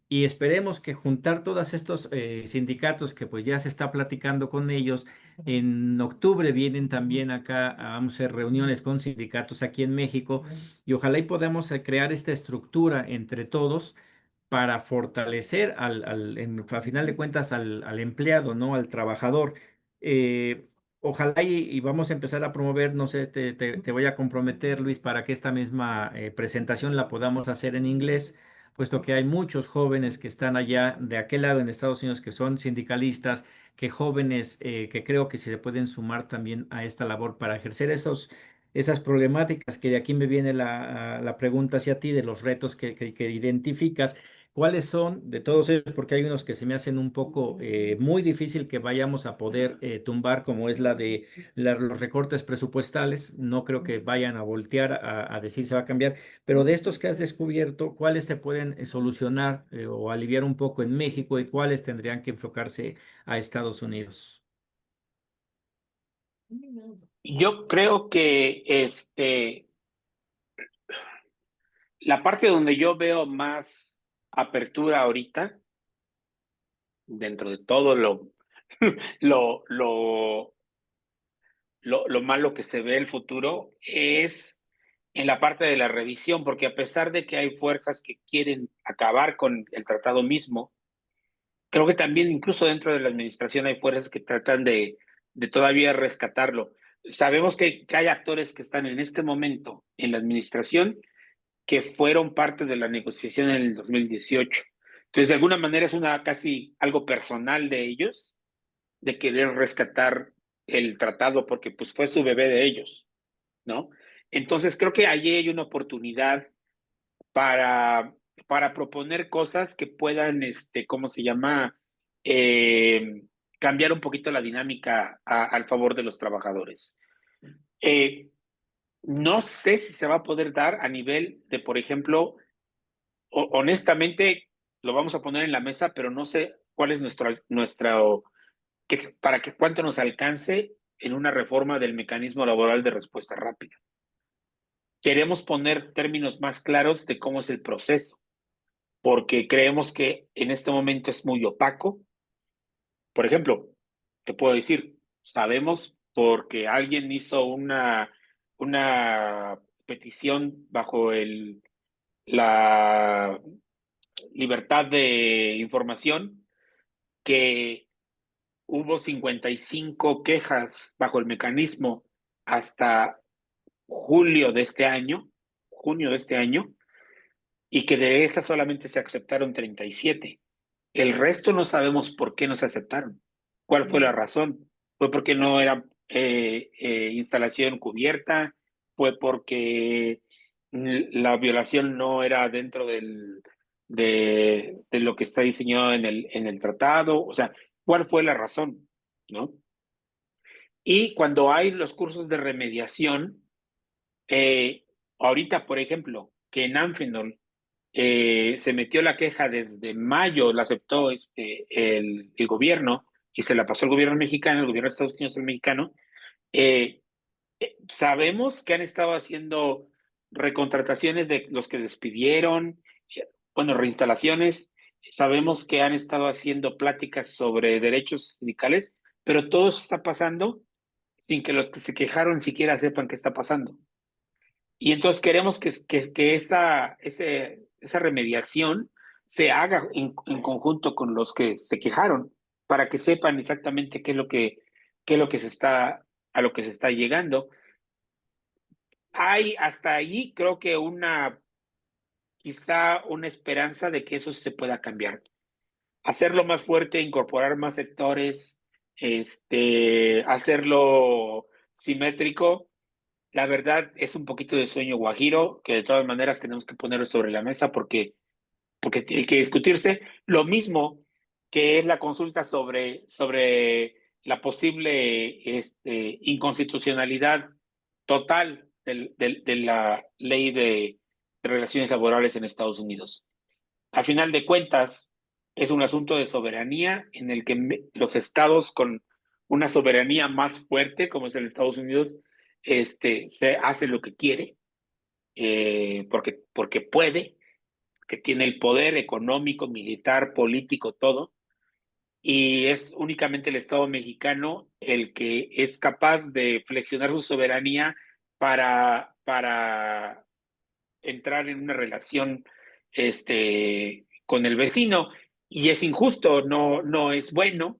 Y esperemos que juntar todos estos sindicatos que pues ya se está platicando con ellos. En octubre vienen también acá, vamos a hacer reuniones con sindicatos aquí en México y ojalá y podamos crear esta estructura entre todos para fortalecer a final de cuentas al empleado, ¿no? Al trabajador. Ojalá y vamos a empezar a promover, no sé, te voy a comprometer, Luis, para que esta misma presentación la podamos hacer en inglés, puesto que hay muchos jóvenes que están allá de aquel lado en Estados Unidos que son sindicalistas, que jóvenes que creo que se pueden sumar también a esta labor para ejercer esas problemáticas, que de aquí me viene la pregunta hacia ti de los retos que identificas. ¿Cuáles son de todos ellos? Porque hay unos que se me hacen un poco muy difícil que vayamos a poder tumbar, como es la de los recortes presupuestales. No creo que vayan a voltear a decir se va a cambiar, pero de estos que has descubierto, ¿cuáles se pueden solucionar o aliviar un poco en México y cuáles tendrían que enfocarse a Estados Unidos? Yo creo que la parte donde yo veo más apertura ahorita, dentro de todo lo, lo, lo malo que se ve el futuro, es en la parte de la revisión, porque a pesar de que hay fuerzas que quieren acabar con el tratado mismo, creo que también incluso dentro de la administración hay fuerzas que tratan de todavía rescatarlo. Sabemos que hay actores que están en este momento en la administración que fueron parte de la negociación en el 2018. Entonces, de alguna manera es una casi algo personal de ellos, de querer rescatar el tratado porque pues fue su bebé de ellos, ¿no? Entonces, creo que allí hay una oportunidad para, para proponer cosas que puedan, ¿cómo se llama? Eh, cambiar un poquito la dinámica al favor de los trabajadores. Eh, no sé si se va a poder dar a nivel de, por ejemplo, honestamente, lo vamos a poner en la mesa, pero no sé cuál es para que cuánto nos alcance en una reforma del mecanismo laboral de respuesta rápida. Queremos poner términos más claros de cómo es el proceso, porque creemos que en este momento es muy opaco. Por ejemplo, te puedo decir, sabemos porque alguien hizo una petición bajo la libertad de información, que hubo 55 quejas bajo el mecanismo hasta junio de este año, y que de esas solamente se aceptaron 37. El resto no sabemos por qué no se aceptaron. ¿Cuál fue la razón? ¿Fue porque no era instalación cubierta? ¿Fue porque la violación no era dentro de lo que está diseñado en el tratado? O sea, ¿cuál fue la razón? ¿No? Y cuando hay los cursos de remediación, eh, ahorita, por ejemplo, que en Amphenol se metió la queja desde mayo, la aceptó el gobierno y se la pasó al gobierno mexicano, el gobierno de Estados Unidos, el mexicano. eh, Sabemos que han estado haciendo recontrataciones de los que despidieron, bueno, reinstalaciones. Sabemos que han estado haciendo pláticas sobre derechos sindicales, pero todo eso está pasando sin que los que se quejaron siquiera sepan qué está pasando. Y entonces queremos que esa remediación se haga en conjunto con los que se quejaron, para que sepan exactamente qué es lo que a lo que se está llegando. Hay hasta ahí, creo que quizá una esperanza de que eso se pueda cambiar. Hacerlo más fuerte, incorporar más sectores, hacerlo simétrico. La verdad es un poquito de sueño guajiro, que de todas maneras tenemos que ponerlo sobre la mesa porque tiene que discutirse. Lo mismo que es la consulta sobre la posible inconstitucionalidad total de la ley de relaciones laborales en Estados Unidos. A final de cuentas, es un asunto de soberanía en el que los estados con una soberanía más fuerte, como es el Estados Unidos, se hace lo que quiere, porque puede, que tiene el poder económico, militar, político, todo, y es únicamente el Estado mexicano el que es capaz de flexionar su soberanía para entrar en una relación con el vecino, y es injusto, no es bueno,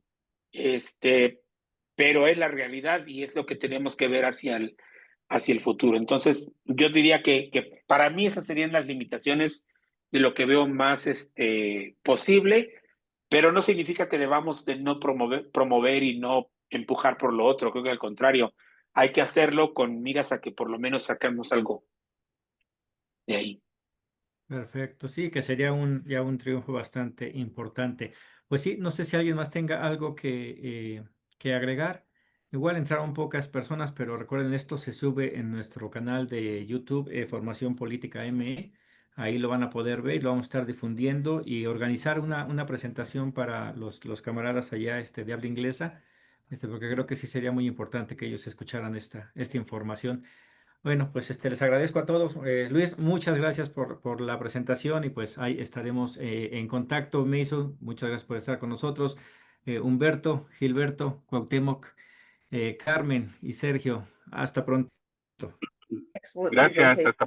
pero es la realidad y es lo que tenemos que ver hacia el futuro. Entonces, yo diría que para mí esas serían las limitaciones de lo que veo más posible, pero no significa que debamos de no promover y no empujar por lo otro. Creo que al contrario, hay que hacerlo con miras a que por lo menos sacamos algo de ahí. Perfecto, sí, que sería ya un triunfo bastante importante. Pues sí, no sé si alguien más tenga algo que agregar. Igual entraron pocas personas, pero recuerden, esto se sube en nuestro canal de YouTube, Formación Política ME. Ahí lo van a poder ver y lo vamos a estar difundiendo y organizar una presentación para los camaradas allá de habla inglesa, porque creo que sí sería muy importante que ellos escucharan esta información. Bueno, pues les agradezco a todos. Luis, muchas gracias por la presentación y pues ahí estaremos en contacto. Mason, muchas gracias por estar con nosotros. Humberto, Gilberto, Cuauhtémoc, Carmen y Sergio, hasta pronto. Excellent Gracias, presentation. hasta